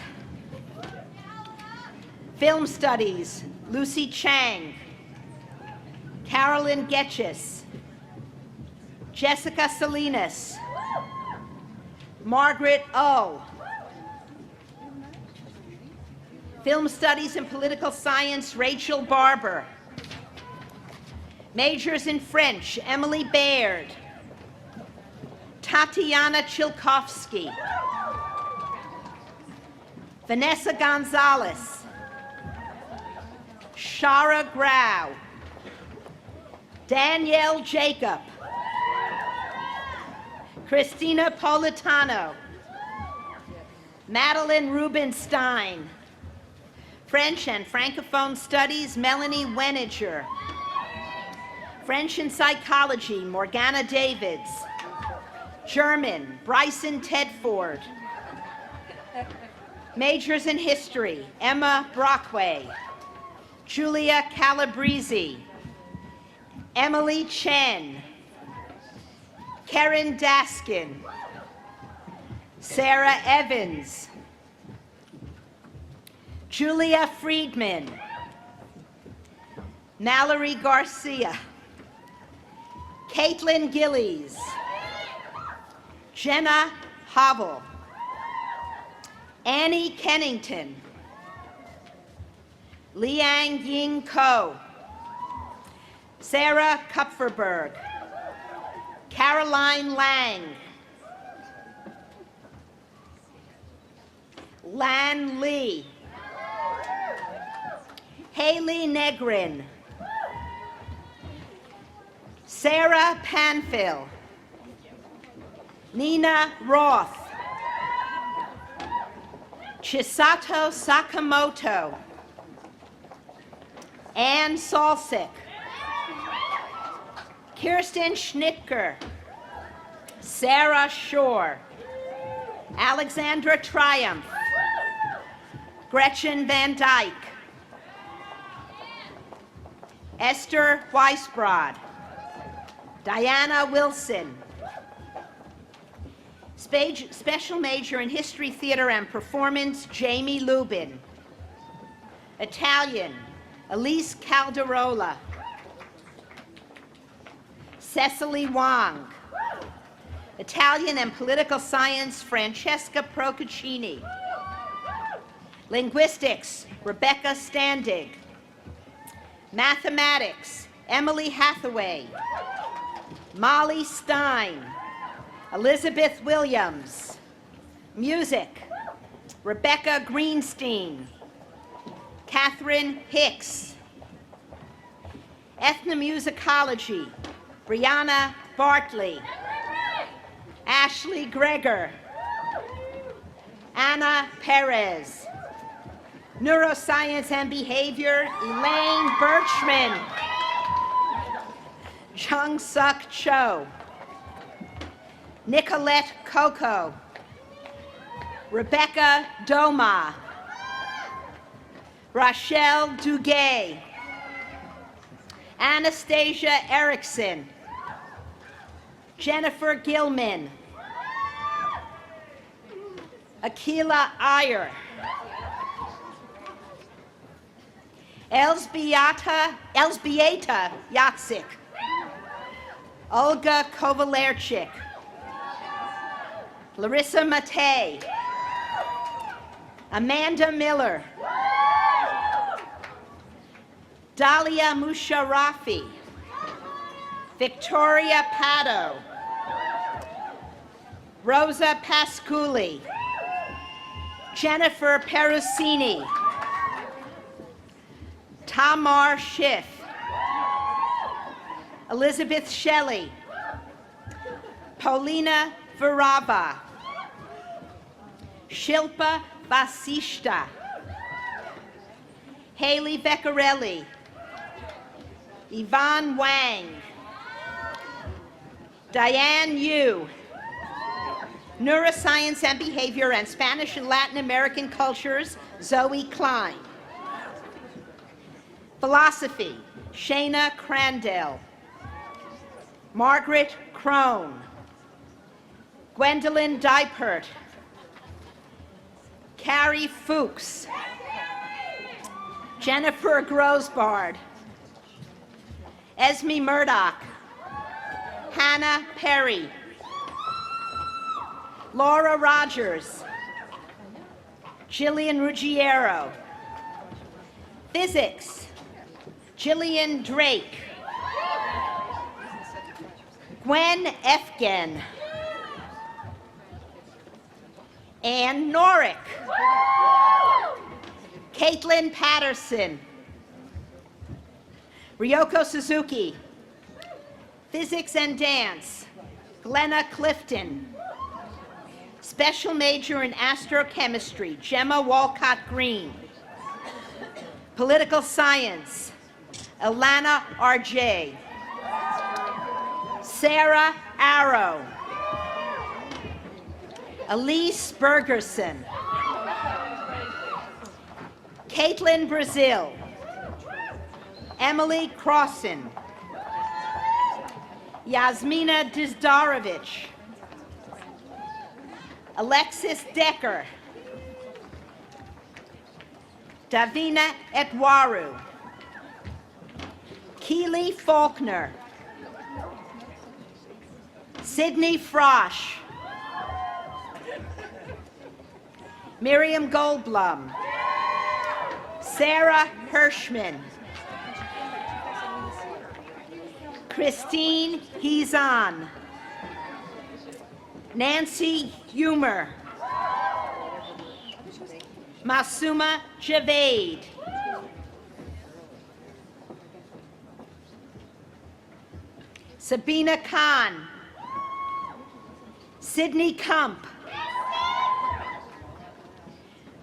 Film Studies, Lucy Chang. Carolyn Getchis. Jessica Salinas. Margaret O. Film Studies and Political Science, Rachel Barber. Majors in French, Emily Baird. Tatiana Chilkovsky. Vanessa Gonzalez. Shara Grau. Danielle Jacob. Christina Politano. Madeline Rubenstein. French and Francophone Studies, Melanie Weniger. French and Psychology, Morgana Davids. German, Bryson Tedford. Majors in History, Emma Brockway. Julia Calabrese. Emily Chen. Karen Daskin. Sarah Evans. Julia Friedman. Mallory Garcia. Caitlin Gillies. Jenna Hobble. Annie Kennington. Liang Ying Ko. Sarah Kupferberg. Caroline Lang. Lan Lee. Haley Negrin. Sarah Panfil. Nina Roth. Chisato Sakamoto. Ann Salsick. Kirsten Schnitker. Sarah Shore. Alexandra Triumph. Gretchen Van Dyke. Esther Weisbrod. Diana Wilson. Special major in History, Theater, and Performance, Jamie Lubin. Italian, Elise Calderola. Cecily Wong. Italian and Political Science, Francesca Procaccini. Linguistics, Rebecca Standig. Mathematics, Emily Hathaway. Molly Stein. Elizabeth Williams. Music, Rebecca Greenstein. Catherine Hicks. Ethnomusicology, Brianna Bartley. Ashley Greger. Anna Perez. Neuroscience and Behavior, Elaine Birchman. Chung Suk Cho. Nicolette Coco. Rebecca Doma. Rachelle Duguay. Anastasia Erickson. Jennifer Gilman. Akila Iyer. Elzbieta Yatsik. Olga Kovalerchik. Larissa Matei. Amanda Miller. Dalia Musharafi. Victoria Pato. Rosa Pasculi. Jennifer Perusini. Tamar Schiff. Elizabeth Shelley. Paulina Varava. Shilpa Vasishta. Haley Veccarelli. Yvonne Wang. Diane Yu. Neuroscience and Behavior and Spanish and Latin American Cultures, Zoe Klein. Philosophy, Shayna Crandell. Margaret Crone. Gwendolyn Dipert. Carrie Fuchs. Jennifer Grosbard. Esme Murdoch. Hannah Perry. Laura Rogers. Jillian Ruggiero. Physics, Jillian Drake. Gwen Efgen. Ann Norick. Caitlin Patterson. Ryoko Suzuki. Physics and Dance, Glenna Clifton. Special major in astrochemistry, Gemma Walcott Green. Political science, Alana R.J. Sarah Arrow. Elise Bergerson. Caitlin Brazil. Emily Crossan. Yasmina Dizdarovich. Alexis Decker. Davina Etwaru. Keely Faulkner. Sydney Frosch. Miriam Goldblum. Sarah Hirschman. Christine Hezon. Nancy Humer. Masuma Javed. Sabina Khan. Sydney Kump.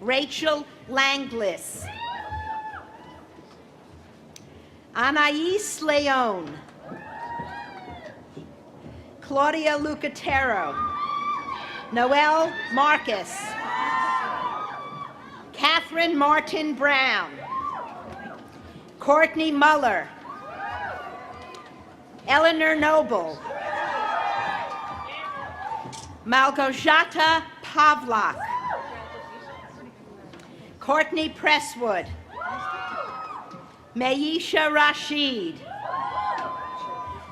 Rachel Langlis. Anais Leon. Claudia Lucatero. Noelle Marcus. Catherine Martin Brown. Courtney Muller. Eleanor Noble. Malgorzata Pavlak. Courtney Presswood. Mayisha Rashid.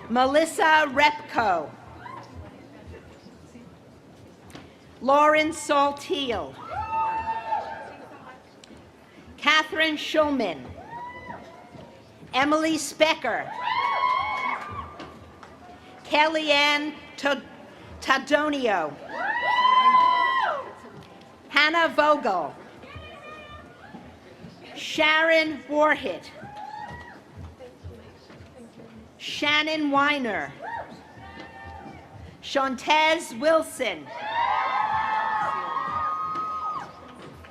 Melissa Repko. Lauren Saltiel. Catherine Schulman. Emily Specker. Kellyanne Tadonio. Hannah Vogel. Sharon Warhit. Shannon Weiner. Shantez Wilson.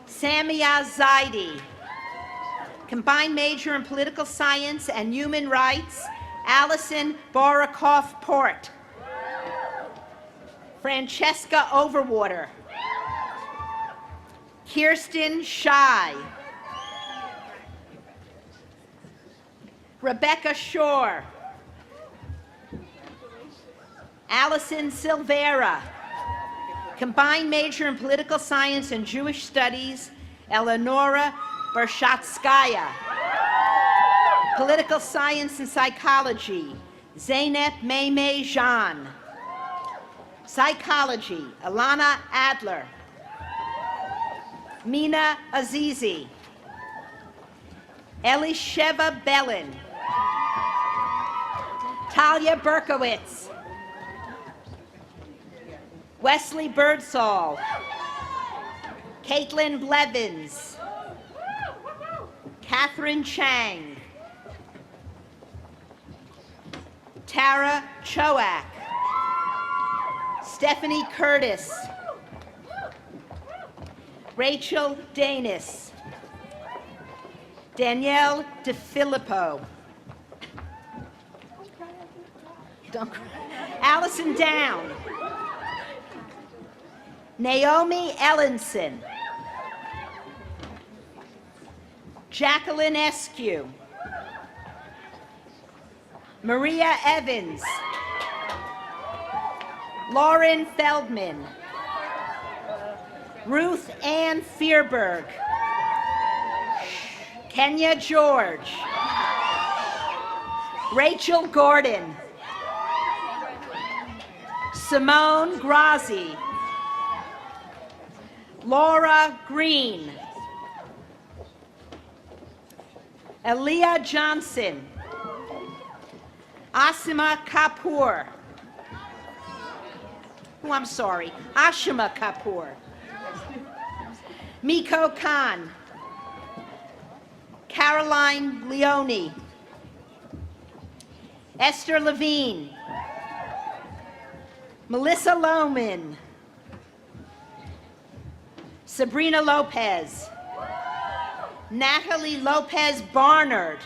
Samia Zaidi. Combined major in political science and human rights, Allison Barakoff-Port. Francesca Overwater. Kirsten Schei. Rebecca Shore. Allison Silvera. Combined major in political science and Jewish studies, Eleonora Bershatskaya. Political science and psychology, Zeynep Mehmeh Jean. Psychology, Alana Adler. Mina Azizi. Elisheva Bellin. Talia Berkowitz. Wesley Birdsall. Caitlin Blevins. Catherine Chang. Tara Choak. Stephanie Curtis. Rachel Danis. Danielle DeFilippo. Allison Down. Naomi Ellenson. Jacqueline Eskew. Maria Evans. Lauren Feldman. Ruth Ann Fearberg. Kenya George. Rachel Gordon. Simone Grazi. Laura Green. Aaliyah Johnson. Asima Kapoor. Oh, I'm sorry. Ashima Kapoor. Miko Khan. Caroline Leone. Esther Levine. Melissa Lohman. Sabrina Lopez. Natalie Lopez Barnard.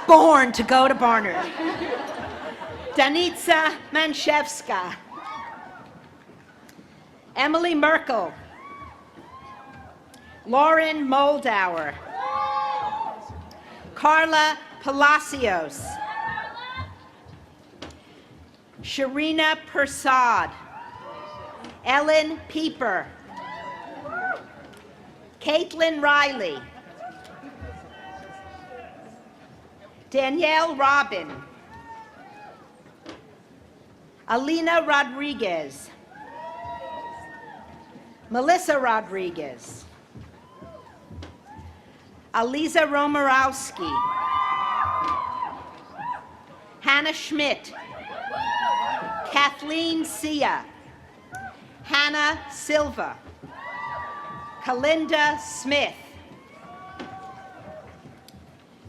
Born to go to Barnard. Danitza Manshevska. Emily Merkel. Lauren Moldauer. Carla Palacios. Sharina Persad. Ellen Pieper. Caitlin Riley. Danielle Robin. Alina Rodriguez. Melissa Rodriguez. Aliza Romarowski. Hannah Schmidt. Kathleen Sia. Hannah Silva. Kalinda Smith.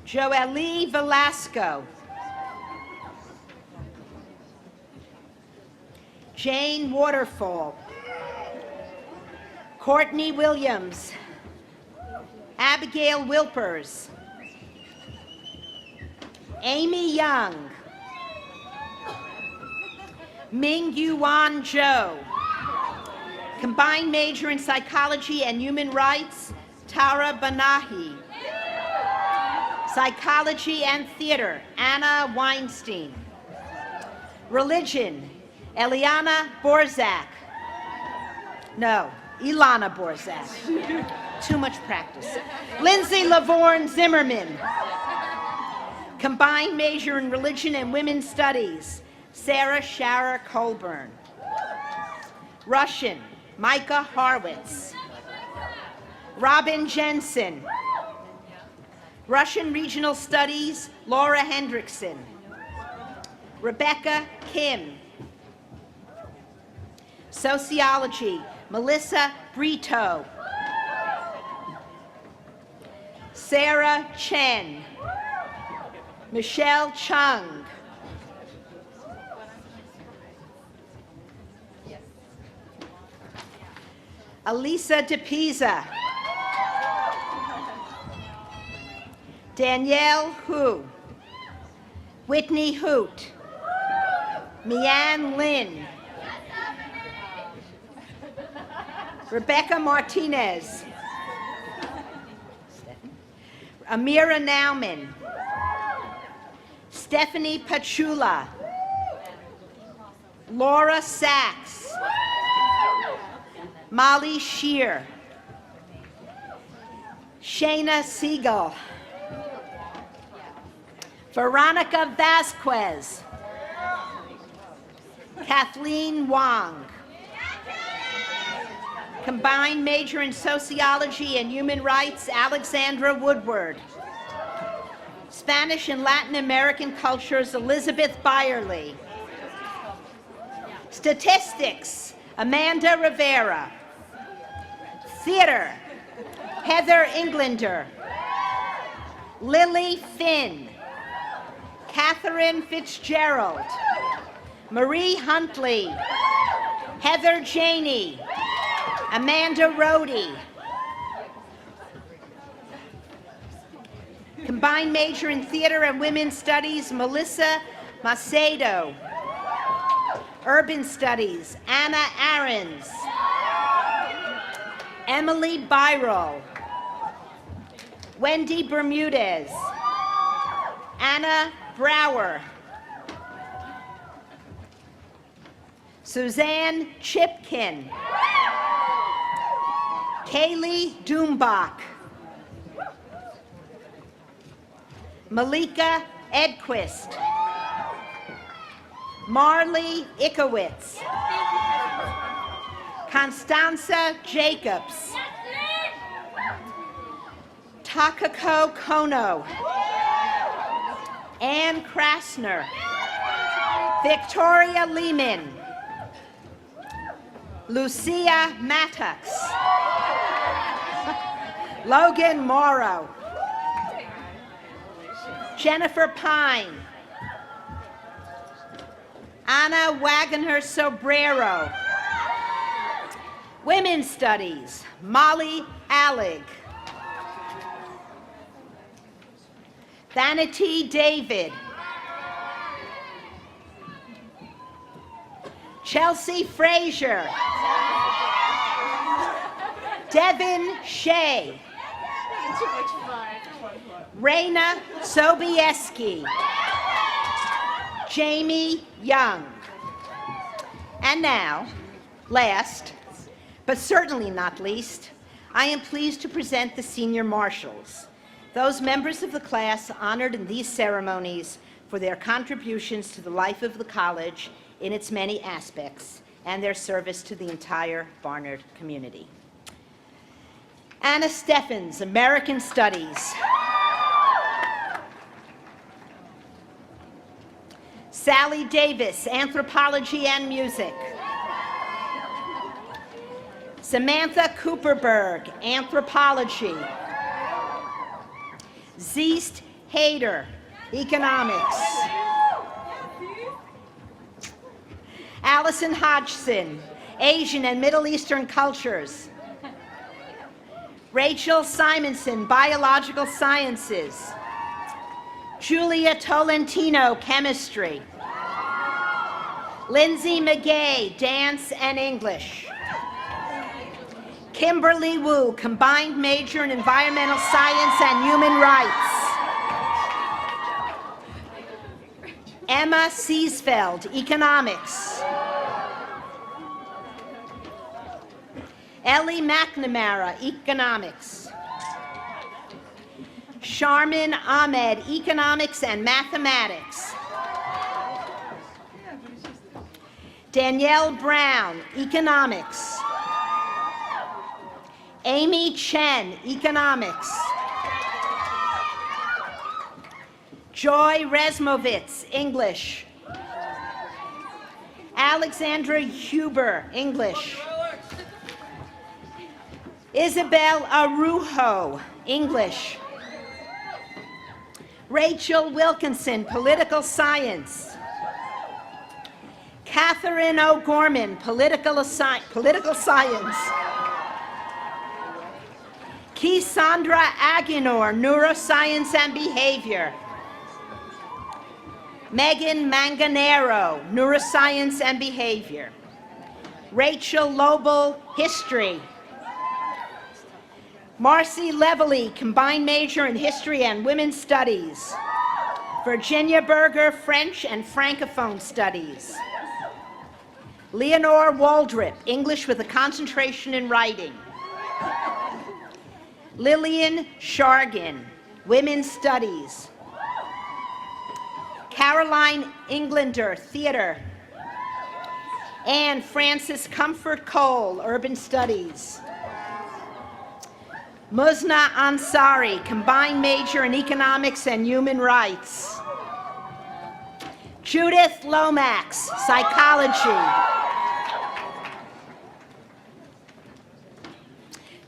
Joelle Velasco. Jane Waterfall. Courtney Williams. Abigail Wilpers. Amy Young. Ming Yuan Zhou. Combined major in psychology and human rights, Tara Banahi. Psychology and theater, Anna Weinstein. Religion, Eliana Borzak. No, Ilana Borzak. Too much practice. Lindsay Lavorne Zimmerman. Combined major in religion and women's studies, Sarah Shara Colburn. Russian, Micah Harwitz. Robin Jensen. Russian Regional Studies, Laura Hendrickson. Rebecca Kim. Sociology, Melissa Brito. Sarah Chen. Michelle Chung. Elisa DePisa. Danielle Hu. Whitney Hoot. Mianne Lin. Rebecca Martinez. Amira Nauman. Stephanie Pachula. Laura Sachs. Molly Shear. Shayna Siegel. Veronica Vasquez. Kathleen Wong. Combined major in Sociology and Human Rights, Alexandra Woodward. Spanish and Latin American Cultures, Elizabeth Byerly. Statistics, Amanda Rivera. Theater, Heather Englander. Lily Finn. Catherine Fitzgerald. Marie Huntley. Heather Janey. Amanda Rohde. Combined major in Theater and Women's Studies, Melissa Macedo. Urban Studies, Anna Ahrens. Emily Byrol. Wendy Bermudez. Anna Brower. Suzanne Chipkin. Kaylee Doombach. Malika Edquist. Marley Ikowitz. Constanza Jacobs. Takako Kono. Ann Krasner. Victoria Lehman. Lucia Mattox. Logan Morrow. Jennifer Pine. Anna Wagoner Sobrero. Women's Studies, Molly Allig. Vanity David. Chelsea Frazier. Devin Shea. Raina Sobieski. Jamie Young. And now, last, but certainly not least, I am pleased to present the senior marshals, those members of the class honored in these ceremonies for their contributions to the life of the college in its many aspects and their service to the entire Barnard community. Anna Steffens, American Studies. Sally Davis, Anthropology and Music. Samantha Cooperberg, Anthropology. Zeest Hader, Economics. Allison Hodgson, Asian and Middle Eastern Cultures. Rachel Simonson, Biological Sciences. Julia Tolentino, Chemistry. Lindsay McGay, Dance and English. Kimberly Wu, Combined Major in Environmental Science and Human Rights. Emma Seesfeld, Economics. Ellie McNamara, Economics. Sharmin Ahmed, Economics and Mathematics. Danielle Brown, Economics. Amy Chen, Economics. Joy Resmovitz, English. Alexandra Huber, English. Isabel Arujo, English. Rachel Wilkinson, Political Science. Catherine O'Gorman, Political Science. Keysandra Aguinor, Neuroscience and Behavior. Megan Manganero, Neuroscience and Behavior. Rachel Lobel, History. Marcy Levely, Combined Major in History and Women's Studies. Virginia Berger, French and Francophone Studies. Leonore Waldrip, English with a concentration in writing. Lillian Shargin, Women's Studies. Caroline Englander, Theater. Anne Frances Comfort Cole, Urban Studies. Musna Ansari, Combined Major in Economics and Human Rights. Judith Lomax, Psychology.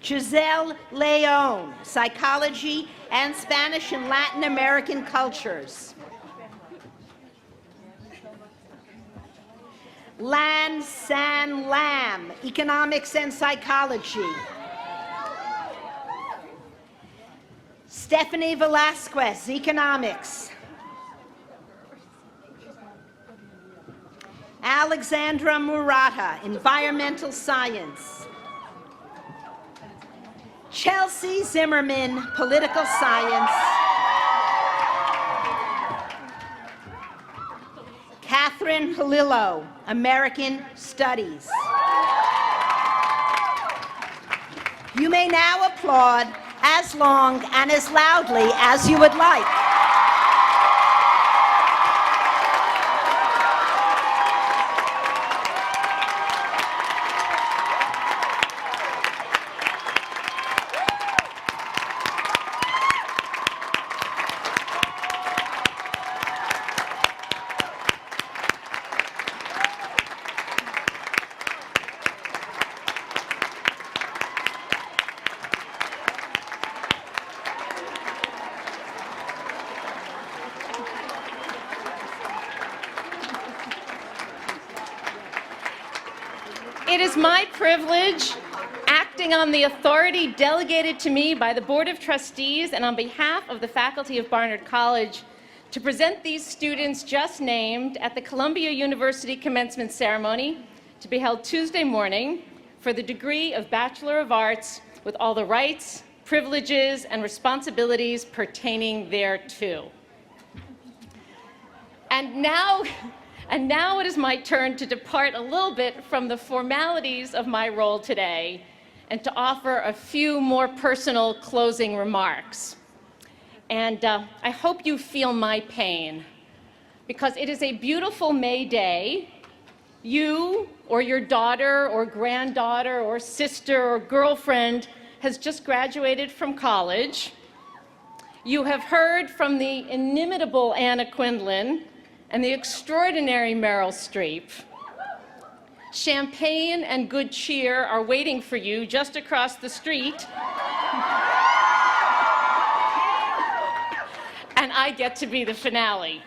Giselle Leon, Psychology and Spanish and Latin American Cultures. Lan San Lam, Economics and Psychology. Stephanie Velasquez, Economics. Alexandra Murata, Environmental Science. Chelsea Zimmerman, Political Science. Catherine Halillo, American Studies. You may now applaud as long and as loudly as you would like. It is my privilege, acting on the authority delegated to me by the Board of Trustees and on behalf of the faculty of Barnard College, to present these students just named at the Columbia University commencement ceremony to be held Tuesday morning for the degree of Bachelor of Arts with all the rights, privileges, and responsibilities pertaining thereto. And now it is my turn to depart a little bit from the formalities of my role today and to offer a few more personal closing remarks. And I hope you feel my pain, because it is a beautiful May day. You or your daughter or granddaughter or sister or girlfriend has just graduated from college. You have heard from the inimitable Anna Quindlen and the extraordinary Meryl Streep. Champagne and good cheer are waiting for you just across the street. And I get to be the finale.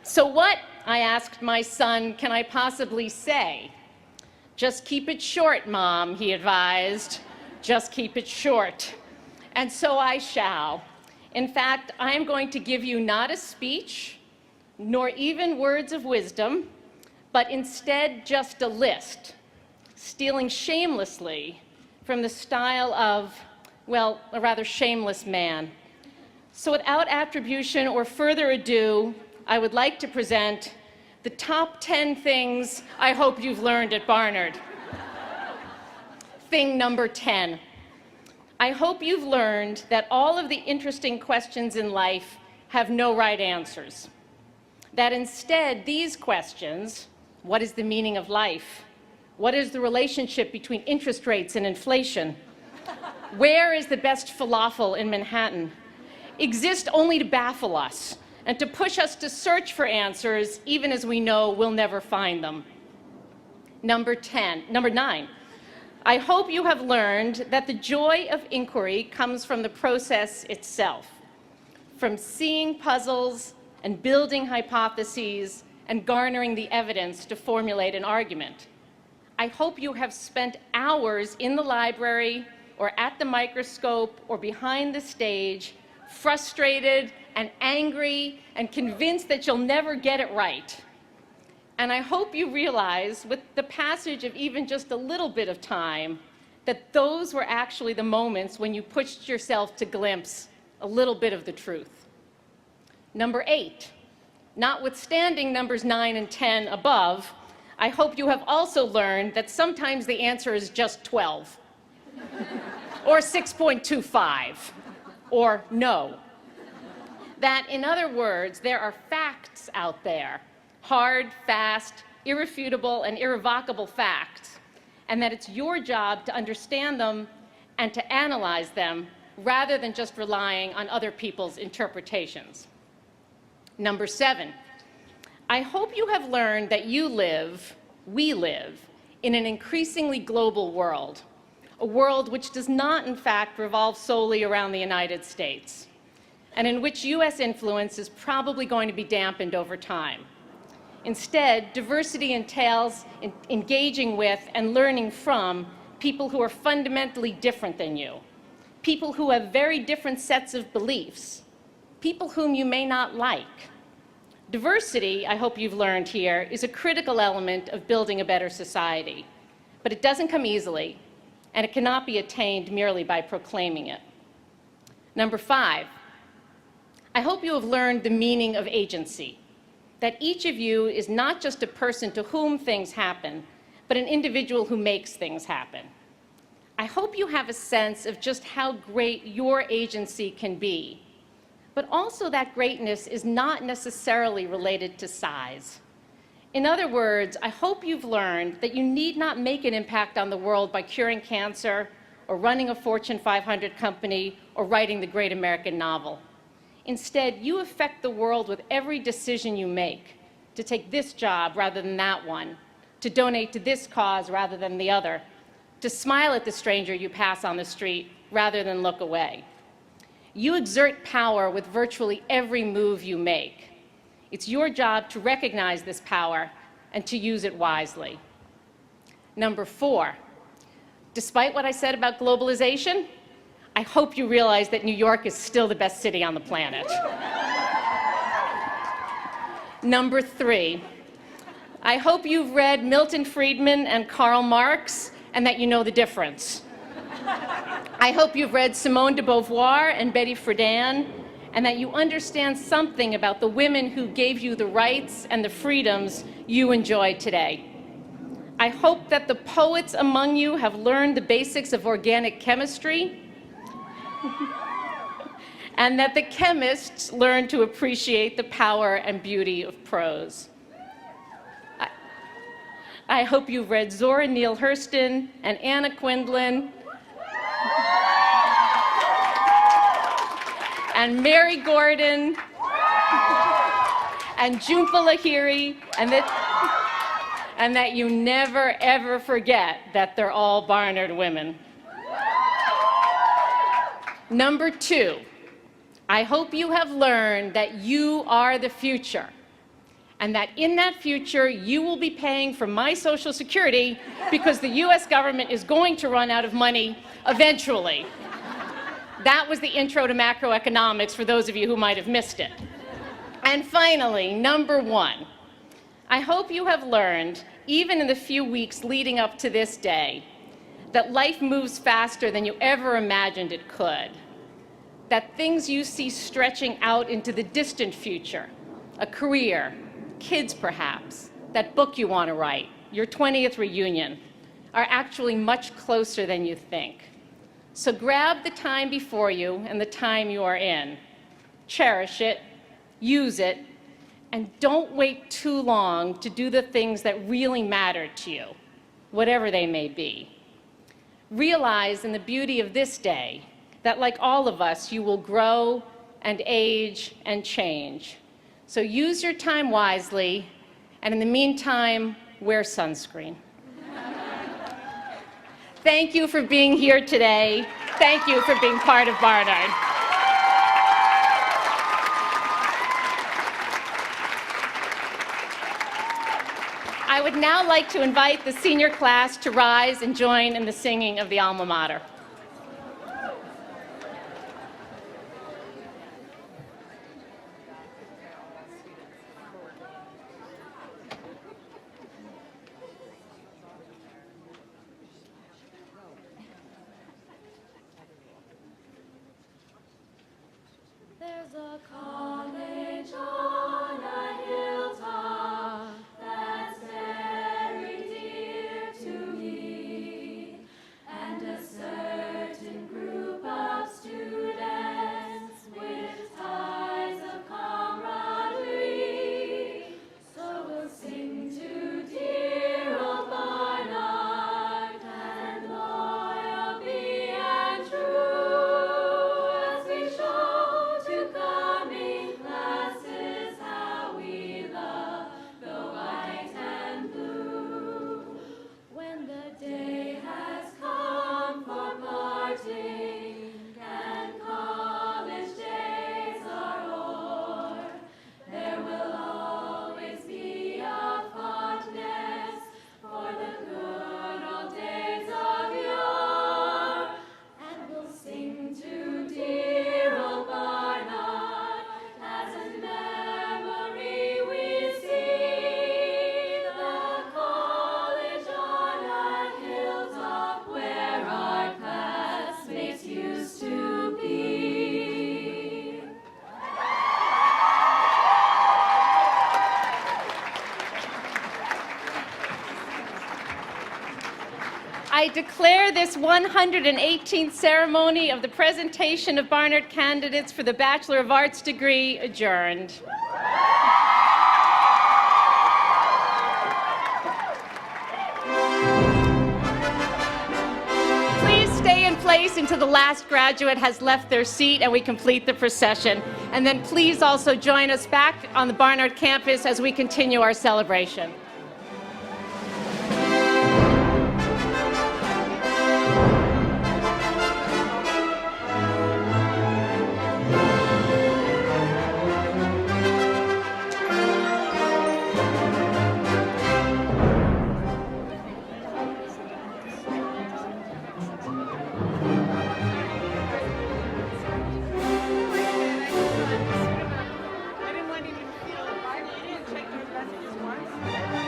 So what, I asked my son, can I possibly say? Just keep it short, Mom, he advised. Just keep it short. And so I shall. In fact, I am going to give you not a speech, nor even words of wisdom, but instead just a list, stealing shamelessly from the style of, well, a rather shameless man. So without attribution or further ado, I would like to present the top 10 things I hope you've learned at Barnard. Thing number 10. I hope you've learned that all of the interesting questions in life have no right answers. That instead, these questions, what is the meaning of life? What is the relationship between interest rates and inflation? Where is the best falafel in Manhattan? exist only to baffle us and to push us to search for answers, even as we know we'll never find them. Number 9, I hope you have learned that the joy of inquiry comes from the process itself, from seeing puzzles and building hypotheses and garnering the evidence to formulate an argument. I hope you have spent hours in the library or at the microscope or behind the stage, frustrated and angry and convinced that you'll never get it right. And I hope you realize, with the passage of even just a little bit of time, that those were actually the moments when you pushed yourself to glimpse a little bit of the truth. Number 8, notwithstanding numbers 9 and 10 above, I hope you have also learned that sometimes the answer is just 12, or 6.25, or no. That, in other words, there are facts out there, hard, fast, irrefutable, and irrevocable facts, and that it's your job to understand them and to analyze them rather than just relying on other people's interpretations. Number 7, I hope you have learned that we live, in an increasingly global world, a world which does not, in fact, revolve solely around the United States, and in which U.S. influence is probably going to be dampened over time. Instead, diversity entails engaging with and learning from people who are fundamentally different than you, people who have very different sets of beliefs, people whom you may not like. Diversity, I hope you've learned here, is a critical element of building a better society, but it doesn't come easily, and it cannot be attained merely by proclaiming it. Number 5, I hope you have learned the meaning of agency, that each of you is not just a person to whom things happen, but an individual who makes things happen. I hope you have a sense of just how great your agency can be, but also that greatness is not necessarily related to size. In other words, I hope you've learned that you need not make an impact on the world by curing cancer, or running a Fortune 500 company, or writing the great American novel. Instead, you affect the world with every decision you make, to take this job rather than that one, to donate to this cause rather than the other, to smile at the stranger you pass on the street rather than look away. You exert power with virtually every move you make. It's your job to recognize this power and to use it wisely. Number 4, despite what I said about globalization, I hope you realize that New York is still the best city on the planet. Number 3, I hope you've read Milton Friedman and Karl Marx and that you know the difference. I hope you've read Simone de Beauvoir and Betty Friedan and that you understand something about the women who gave you the rights and the freedoms you enjoy today. I hope that the poets among you have learned the basics of organic chemistry and that the chemists learn to appreciate the power and beauty of prose. I hope you've read Zora Neale Hurston and Anna Quindlen and Mary Gordon and Jhumpa Lahiri, and that you never, ever forget that they're all Barnard women. Number 2, I hope you have learned that you are the future, and that in that future you will be paying for my Social Security because the US government is going to run out of money eventually. That was the intro to macroeconomics for those of you who might have missed it. And finally, number 1, I hope you have learned, even in the few weeks leading up to this day, that life moves faster than you ever imagined it could, that things you see stretching out into the distant future, a career, kids perhaps, that book you want to write, your 20th reunion, are actually much closer than you think. So grab the time before you and the time you are in. Cherish it, use it, and don't wait too long to do the things that really matter to you, whatever they may be. Realize in the beauty of this day that, like all of us, you will grow and age and change. So use your time wisely, and in the meantime, wear sunscreen. Thank you for being here today. Thank you for being part of Barnard. I would now like to invite the senior class to rise and join in the singing of the alma mater. There's a college on a hilltop that's very dear to me, and a certain group of students with ties of camaraderie. So we'll sing to dear old Barnard and loyal be and true, as we show to coming classes how we love the white and blue. When the day has come for parting and college days are o'er, there will always be a fondness for the good old days of yore. And we'll sing to dear old Barnard as in memory we see the college on a hilltop where our classmates used to be. I declare this 118th ceremony of the presentation of Barnard candidates for the Bachelor of Arts degree adjourned. Please stay in place until the last graduate has left their seat and we complete the procession. And then please also join us back on the Barnard campus as we continue our celebration. I didn't want you to feel it. I didn't check your messages once.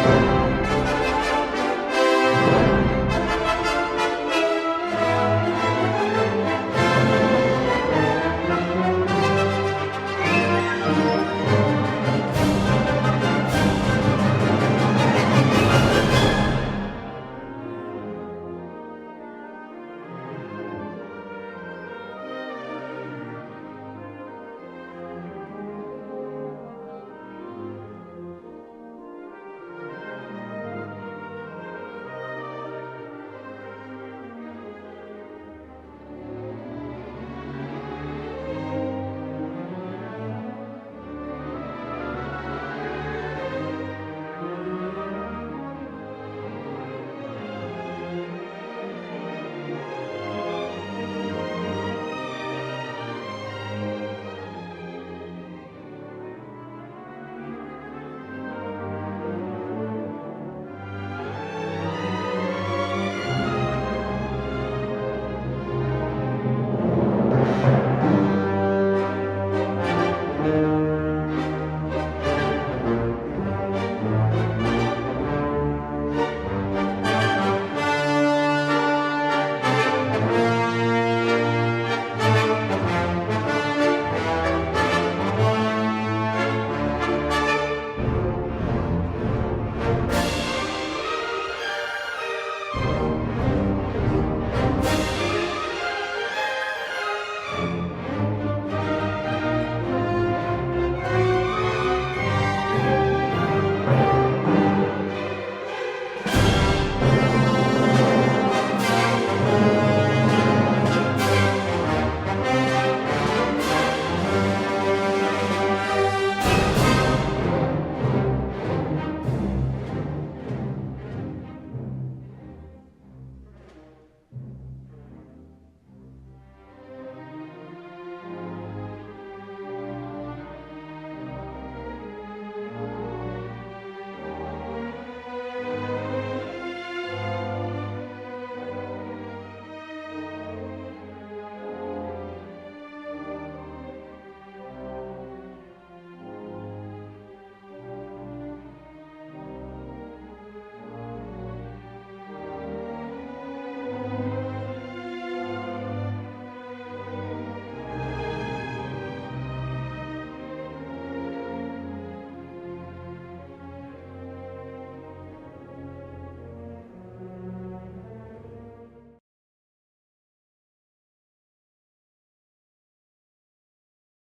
Thank you.